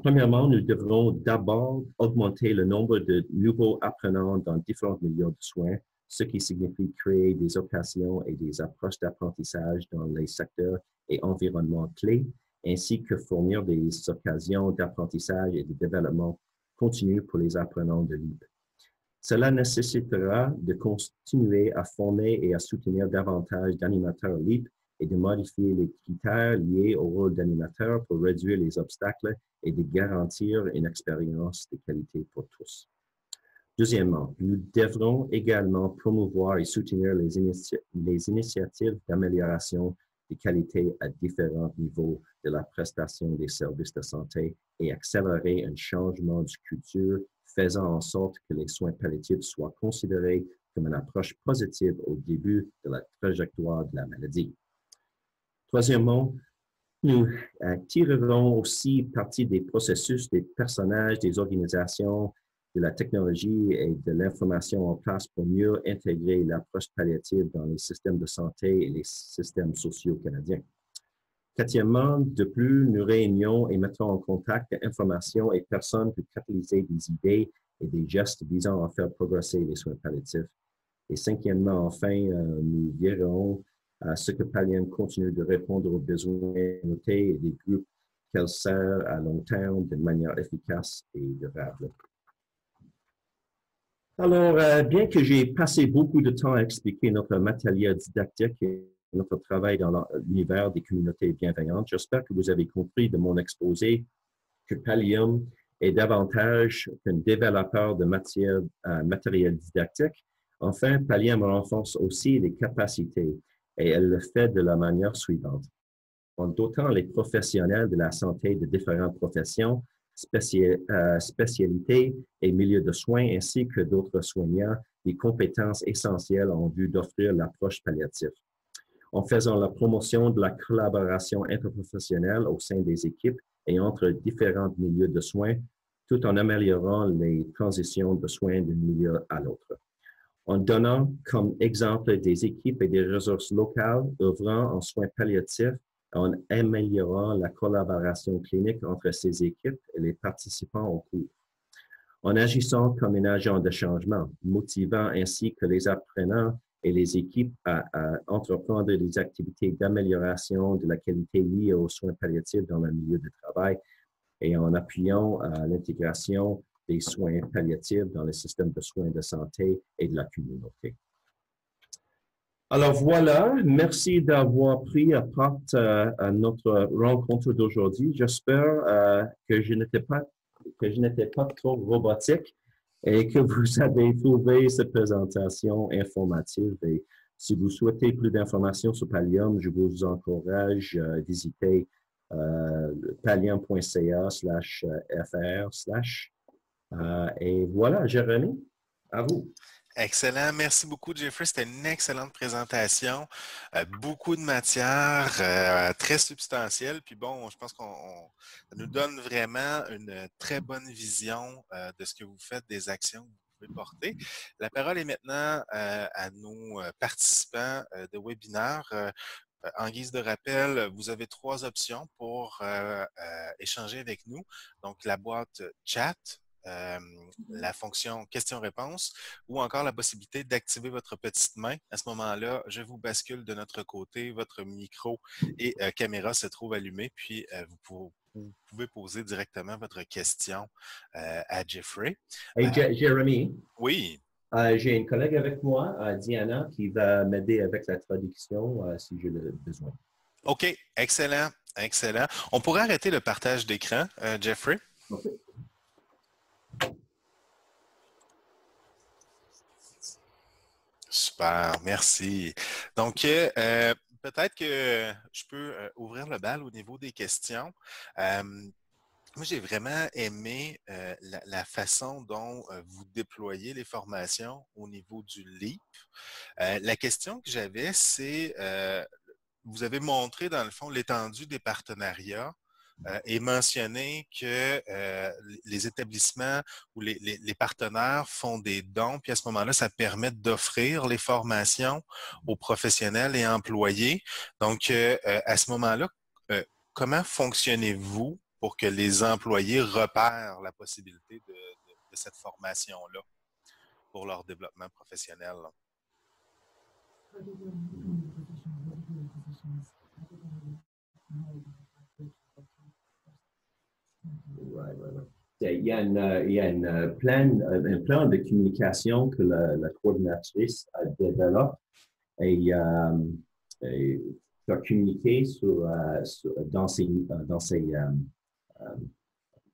Premièrement, nous devrons d'abord augmenter le nombre de nouveaux apprenants dans différents milieux de soins, ce qui signifie créer des occasions et des approches d'apprentissage dans les secteurs et environnements clés, ainsi que fournir des occasions d'apprentissage et de développement continu pour les apprenants de LEAP. Cela nécessitera de continuer à former et à soutenir davantage d'animateurs LEAP et de modifier les critères liés au rôle d'animateur pour réduire les obstacles et de garantir une expérience de qualité pour tous. Deuxièmement, nous devrons également promouvoir et soutenir les initiatives d'amélioration de qualité à différents niveaux de la prestation des services de santé et accélérer un changement de culture faisant en sorte que les soins palliatifs soient considérés comme une approche positive au début de la trajectoire de la maladie. Troisièmement, nous tirerons aussi parti des processus, des personnages, des organisations, de la technologie et de l'information en place pour mieux intégrer l'approche palliative dans les systèmes de santé et les systèmes sociaux canadiens. Quatrièmement, de plus, nous réunions et mettons en contact informations et personnes pour catalyser des idées et des gestes visant à faire progresser les soins palliatifs. Et cinquièmement, enfin, nous verrons à ce que Pallium continue de répondre aux besoins notés et des groupes qu'elle sert à long terme de manière efficace et durable. Alors, bien que j'ai passé beaucoup de temps à expliquer notre matériel didactique et notre travail dans l'univers des communautés bienveillantes, j'espère que vous avez compris de mon exposé que Pallium est davantage qu'un développeur de matériel didactique. Enfin, Pallium renforce aussi les capacités et elle le fait de la manière suivante. en dotant les professionnels de la santé de différentes professions, spécialités et milieux de soins, ainsi que d'autres soignants, des compétences essentielles en vue d'offrir l'approche palliative. En faisant la promotion de la collaboration interprofessionnelle au sein des équipes et entre différents milieux de soins, tout en améliorant les transitions de soins d'un milieu à l'autre. En donnant comme exemple des équipes et des ressources locales œuvrant en soins palliatifs, en améliorant la collaboration clinique entre ces équipes et les participants au cours. En agissant comme un agent de changement, motivant ainsi que les apprenants et les équipes à entreprendre des activités d'amélioration de la qualité liée aux soins palliatifs dans le milieu de travail et en appuyant l'intégration des soins palliatifs dans le système de soins de santé et de la communauté. Alors voilà, merci d'avoir pris part à notre rencontre d'aujourd'hui. J'espère que je n'étais pas trop robotique et que vous avez trouvé cette présentation informative. Et si vous souhaitez plus d'informations sur Pallium, je vous encourage à visiter pallium.ca/fr/. Et voilà, Jérémy, à vous. Excellent. Merci beaucoup, Jeffrey. C'était une excellente présentation. Beaucoup de matière, très substantielle. Puis bon, je pense ça nous donne vraiment une très bonne vision de ce que vous faites, des actions que vous pouvez porter. La parole est maintenant à nos participants de webinaire. En guise de rappel, vous avez 3 options pour échanger avec nous. Donc, la boîte chat, la fonction questions-réponses ou encore la possibilité d'activer votre petite main. À ce moment-là, je vous bascule de notre côté, votre micro et caméra se trouvent allumés, puis vous pouvez poser directement votre question à Jeffrey. Hey, Jérémy. Oui. J'ai une collègue avec moi, Diana, qui va m'aider avec la traduction si j'ai besoin. OK, excellent, excellent. On pourrait arrêter le partage d'écran, Jeffrey? Okay. Super, merci. Donc, peut-être que je peux ouvrir le bal au niveau des questions. Moi, j'ai vraiment aimé la façon dont vous déployez les formations au niveau du LEAP. La question que j'avais, c'est, vous avez montré dans le fond l'étendue des partenariats et mentionné que les établissements ou les partenaires font des dons, puis à ce moment-là, ça permet d'offrir les formations aux professionnels et employés. Donc, à ce moment-là, comment fonctionnez-vous pour que les employés repèrent la possibilité de cette formation-là pour leur développement professionnel? Il y a un plan de communication que la coordinatrice développe et va communiquer dans ses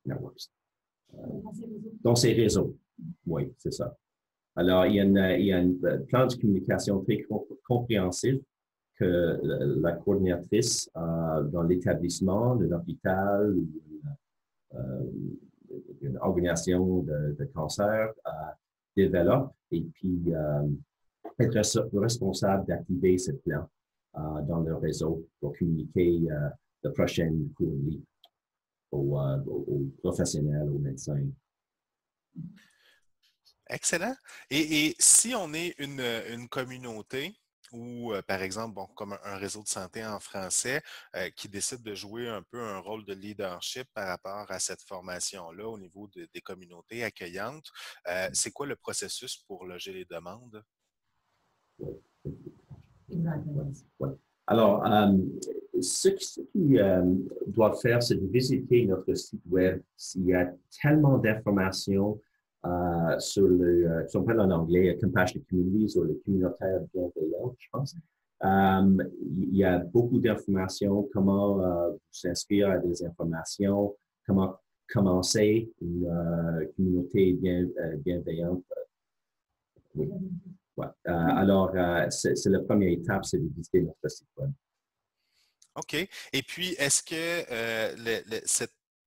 networks, dans ses réseaux. Oui, c'est ça. Alors, il y a un plan de communication très compréhensif que la coordinatrice dans l'établissement de l'hôpital ou une organisation de cancer développe et puis être responsable d'activer ce plan dans le réseau pour communiquer le prochain cours aux professionnels, aux médecins. Excellent. Et si on est une communauté ou, par exemple, bon, comme un réseau de santé en français qui décide de jouer un peu un rôle de leadership par rapport à cette formation-là au niveau des communautés accueillantes, c'est quoi le processus pour loger les demandes? Ouais. Alors, ce qu'ils doivent faire, c'est de visiter notre site web. Il y a tellement d'informations sur qui sont pas en anglais, Compassionate Communities ou le communautaire bienveillant, je pense. Il y a beaucoup d'informations, comment s'inscrire à des informations, comment commencer une communauté bienveillante. Oui. Ouais. Alors, c'est la première étape, c'est de visiter notre site web. OK. Et puis, est-ce que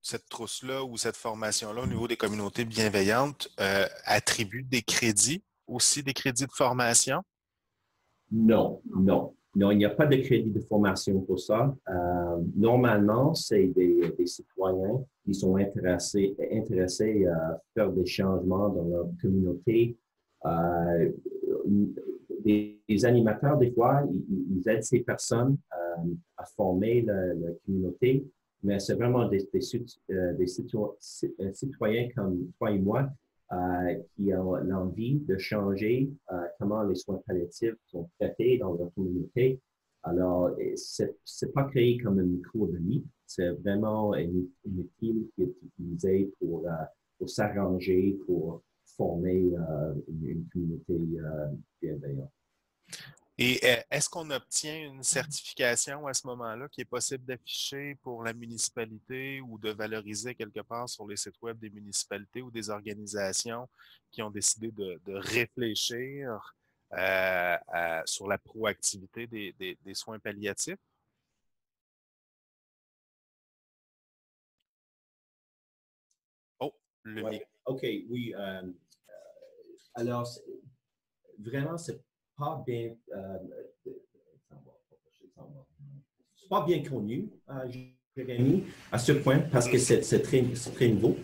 cette trousse-là ou cette formation-là au niveau des communautés bienveillantes attribue des crédits, aussi des crédits de formation? Non, non. Non, il n'y a pas de crédit de formation pour ça. Normalement, c'est des citoyens qui sont intéressés à faire des changements dans leur communauté. Euh, des animateurs, des fois, ils aident ces personnes à former la communauté, mais c'est vraiment des citoyens comme toi et moi qui ont l'envie de changer comment les soins palliatifs sont traités dans leur communauté. Alors, c'est pas créé comme une cour de lit, c'est vraiment une outil qui est utilisé pour s'arranger, pour former une communauté bienveillante. Et est-ce qu'on obtient une certification à ce moment-là qui est possible d'afficher pour la municipalité ou de valoriser quelque part sur les sites web des municipalités ou des organisations qui ont décidé de réfléchir sur la proactivité des soins palliatifs? Oh, le Ouais. micro. OK, oui. Alors, vraiment, c'est pas bien. C'est pas bien connu, Jérémy, à ce point, parce que c'est très nouveau.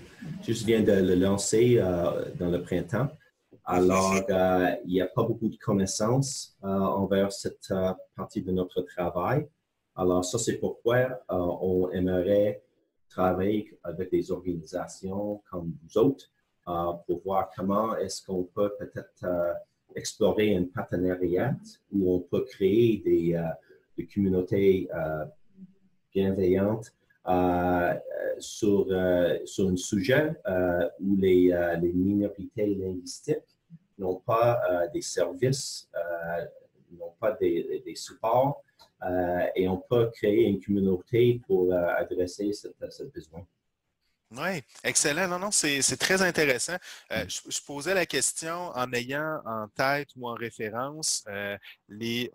Je viens de le lancer dans le printemps. Alors, il n'y a pas beaucoup de connaissances envers cette partie de notre travail. Alors, ça, c'est pourquoi on aimerait travailler avec des organisations comme vous autres pour voir comment est-ce qu'on peut peut-être explorer un partenariat où on peut créer des communautés bienveillantes sur un sujet où les minorités linguistiques n'ont pas des services, n'ont pas des supports, et on peut créer une communauté pour adresser ce besoin. Oui, excellent. Non, non, c'est très intéressant. Je posais la question en ayant en tête ou en référence les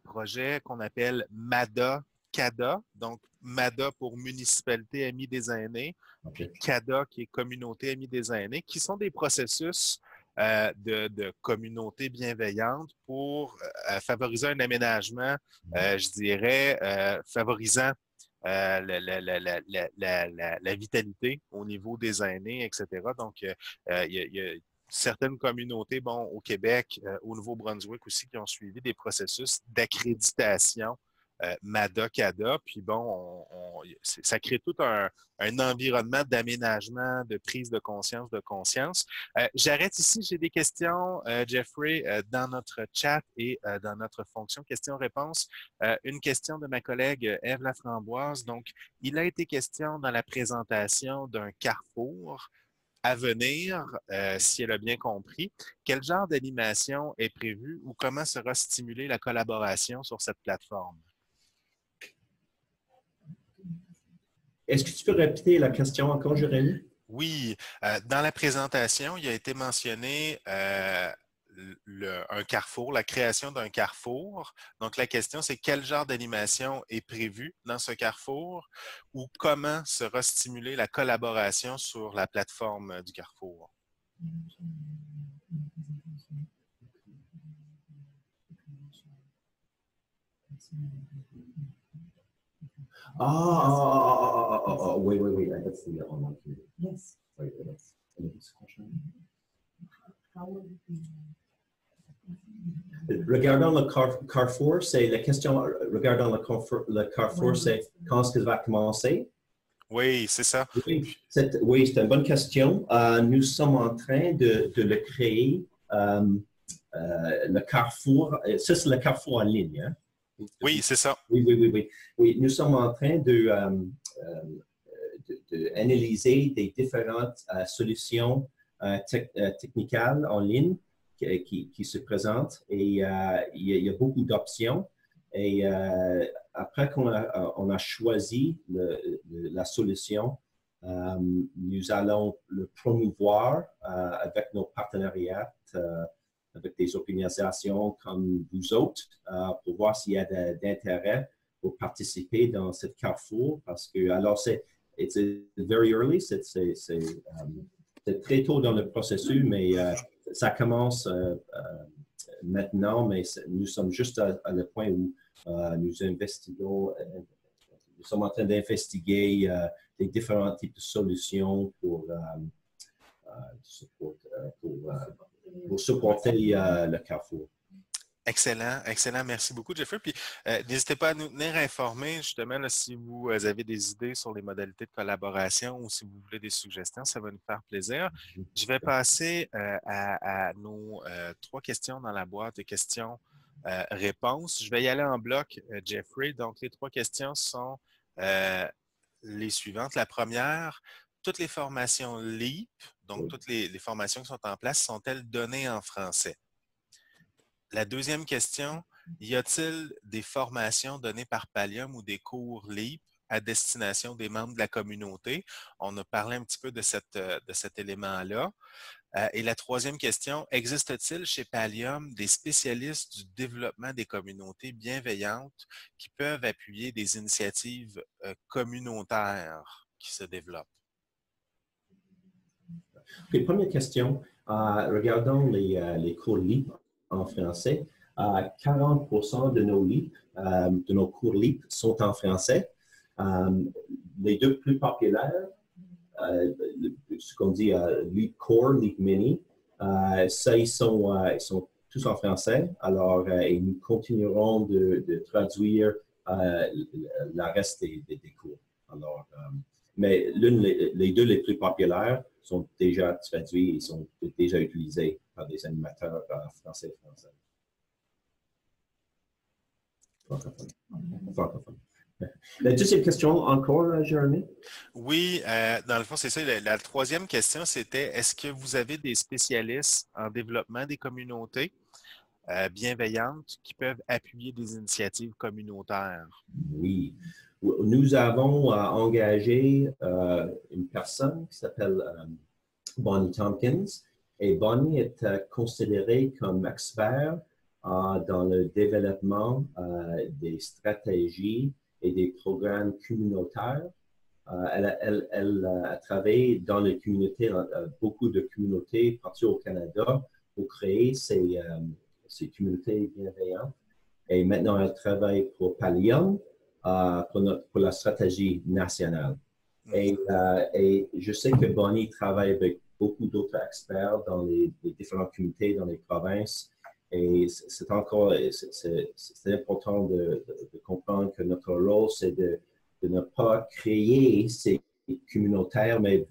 projets qu'on appelle MADA, CADA, donc MADA pour Municipalité Amis des Aînés, puis CADA qui est Communauté Amis des Aînés, qui sont des processus de communauté bienveillante pour favoriser un aménagement, je dirais, favorisant la vitalité au niveau des aînés, etc. Donc, il y a certaines communautés, bon, au Québec, au Nouveau-Brunswick aussi, qui ont suivi des processus d'accréditation MADA-CADA. Puis bon, ça crée tout un environnement d'aménagement, de prise de conscience. J'arrête ici, j'ai des questions, Jeffrey, dans notre chat et dans notre fonction questions-réponses. Une question de ma collègue Ève Laframboise. Donc, il a été question dans la présentation d'un carrefour à venir, si elle a bien compris. Quel genre d'animation est prévu ou comment sera stimulée la collaboration sur cette plateforme? Est-ce que tu peux répéter la question encore, Jérémy? Oui, dans la présentation, il a été mentionné un carrefour, la création d'un carrefour. Donc, la question, c'est quel genre d'animation est prévu dans ce carrefour ou comment sera stimulée la collaboration sur la plateforme du carrefour? Oui, oui, oui. That's the online community. Yes. Wait, that's the question. Regardant le carrefour, c'est la question, regardant le carrefour, c'est quand est-ce que ça va commencer? Oui, c'est ça. Oui, c'est une bonne question. Nous sommes en train de le créer, le carrefour. Ça, c'est le carrefour en ligne. Hein? Oui, c'est ça. Oui, nous sommes en train d'analyser des différentes solutions techniques en ligne qui se présentent et il y a beaucoup d'options. Et après qu'on a choisi la solution, nous allons le promouvoir avec nos partenariats avec des organisations comme vous autres pour voir s'il y a d'intérêt pour participer dans ce carrefour parce que, alors, it's very early, c'est très tôt dans le processus, mais ça commence maintenant, mais nous sommes juste à le point où nous investiguons, nous sommes en train d'investiguer les différents types de solutions pour supporter le carrefour. Excellent, excellent. Merci beaucoup, Jeffrey. Puis, n'hésitez pas à nous tenir informés, justement, là, si vous avez des idées sur les modalités de collaboration ou si vous voulez des suggestions, ça va nous faire plaisir. Je vais passer à nos 3 questions dans la boîte de questions-réponses. Je vais y aller en bloc, Jeffrey. Donc, les 3 questions sont les suivantes. La première, toutes les formations LEAP, donc toutes les formations qui sont en place, sont-elles données en français? La deuxième question, y a-t-il des formations données par Pallium ou des cours LEAP à destination des membres de la communauté? On a parlé un petit peu de cet élément-là. Et la troisième question, existe-t-il chez Pallium des spécialistes du développement des communautés bienveillantes qui peuvent appuyer des initiatives communautaires qui se développent? Okay, première question, regardons les cours LEAP en français. 40% de nos LEAP, de nos cours LEAP sont en français. Les 2 plus populaires, ce qu'on dit LEAP Core, LEAP Mini, ça, ils sont tous en français. Alors, et nous continuerons de traduire la reste des cours. Alors, mais les 2 les plus populaires sont déjà traduits et sont déjà utilisés par des animateurs français et français. Francophone. La deuxième question encore, Jérémy? Oui, dans le fond, c'est ça. La troisième question, c'était est-ce que vous avez des spécialistes en développement des communautés bienveillantes qui peuvent appuyer des initiatives communautaires? Oui. Nous avons engagé une personne qui s'appelle Bonnie Tompkins. Et Bonnie est considérée comme expert dans le développement des stratégies et des programmes communautaires. Elle a travaillé dans les communautés, beaucoup de communautés partout au Canada pour créer ces communautés bienveillantes. Et maintenant, elle travaille pour Pallium, pour la stratégie nationale. Et je sais que Bonnie travaille avec beaucoup d'autres experts dans les différentes communautés, dans les provinces. Et c'est important de comprendre que notre rôle, c'est de ne pas créer ces communautaires, mais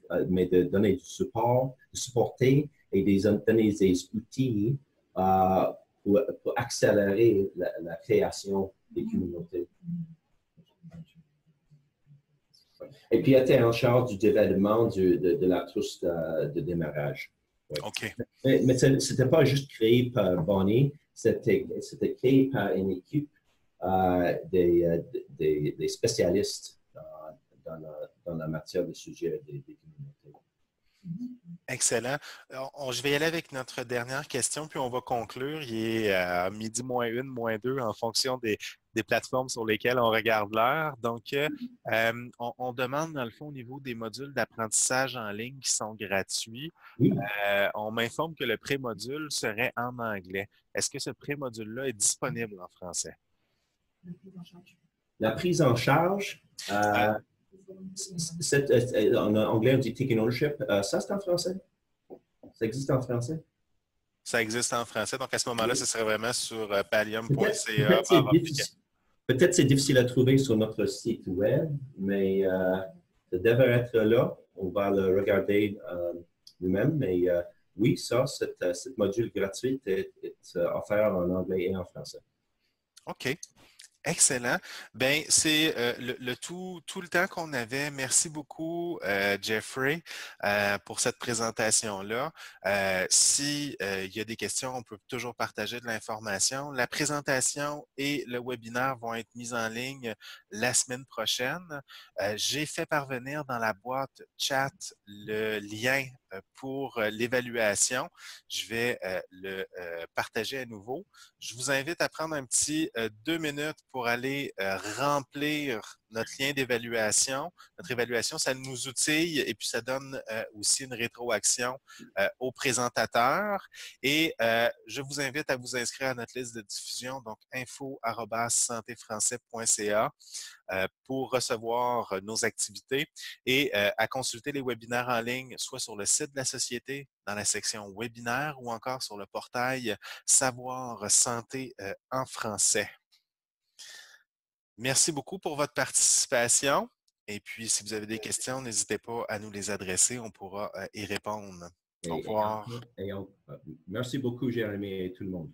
de donner du support, de supporter et de donner des outils pour accélérer la création des communautés. Et puis, elle était en charge du développement de la trousse de démarrage. Oui. OK. Mais ce n'était pas juste créé par Bonnie, c'était créé par une équipe des spécialistes dans la matière des sujets des communautés. Excellent. Je vais y aller avec notre dernière question, puis on va conclure. Il est à midi -1, -2 en fonction des plateformes sur lesquelles on regarde l'heure. Donc, on demande, dans le fond, au niveau des modules d'apprentissage en ligne qui sont gratuits, Oui. on m'informe que le pré-module serait en anglais. Est-ce que ce pré-module-là est disponible en français? La prise en charge, en anglais, on dit taking ownership. Ça, c'est en français? Ça existe en français? Ça existe en français. Donc, à ce moment-là, ce serait vraiment sur pallium.ca. Peut-être c'est difficile à trouver sur notre site web, mais ça devrait être là. On va le regarder nous-mêmes. Mais oui, cette module gratuite est offert en anglais et en français. OK. Excellent. Bien, c'est tout le temps qu'on avait. Merci beaucoup, Jeffrey, pour cette présentation-là. S'il y a des questions, on peut toujours partager de l'information. La présentation et le webinaire vont être mis en ligne la semaine prochaine. J'ai fait parvenir dans la boîte chat le lien pour l'évaluation. Je vais le partager à nouveau. Je vous invite à prendre un petit 2 minutes pour aller remplir notre lien d'évaluation. Notre évaluation, ça nous outille et puis ça donne aussi une rétroaction aux présentateurs. Et je vous invite à vous inscrire à notre liste de diffusion, donc info@santéfrançais.ca pour recevoir nos activités et à consulter les webinaires en ligne, soit sur le site de la Société, dans la section webinaire ou encore sur le portail Savoir Santé en français. Merci beaucoup pour votre participation. Et puis, si vous avez des questions, n'hésitez pas à nous les adresser. On pourra y répondre. Au revoir. Merci beaucoup, Jérémy, et tout le monde.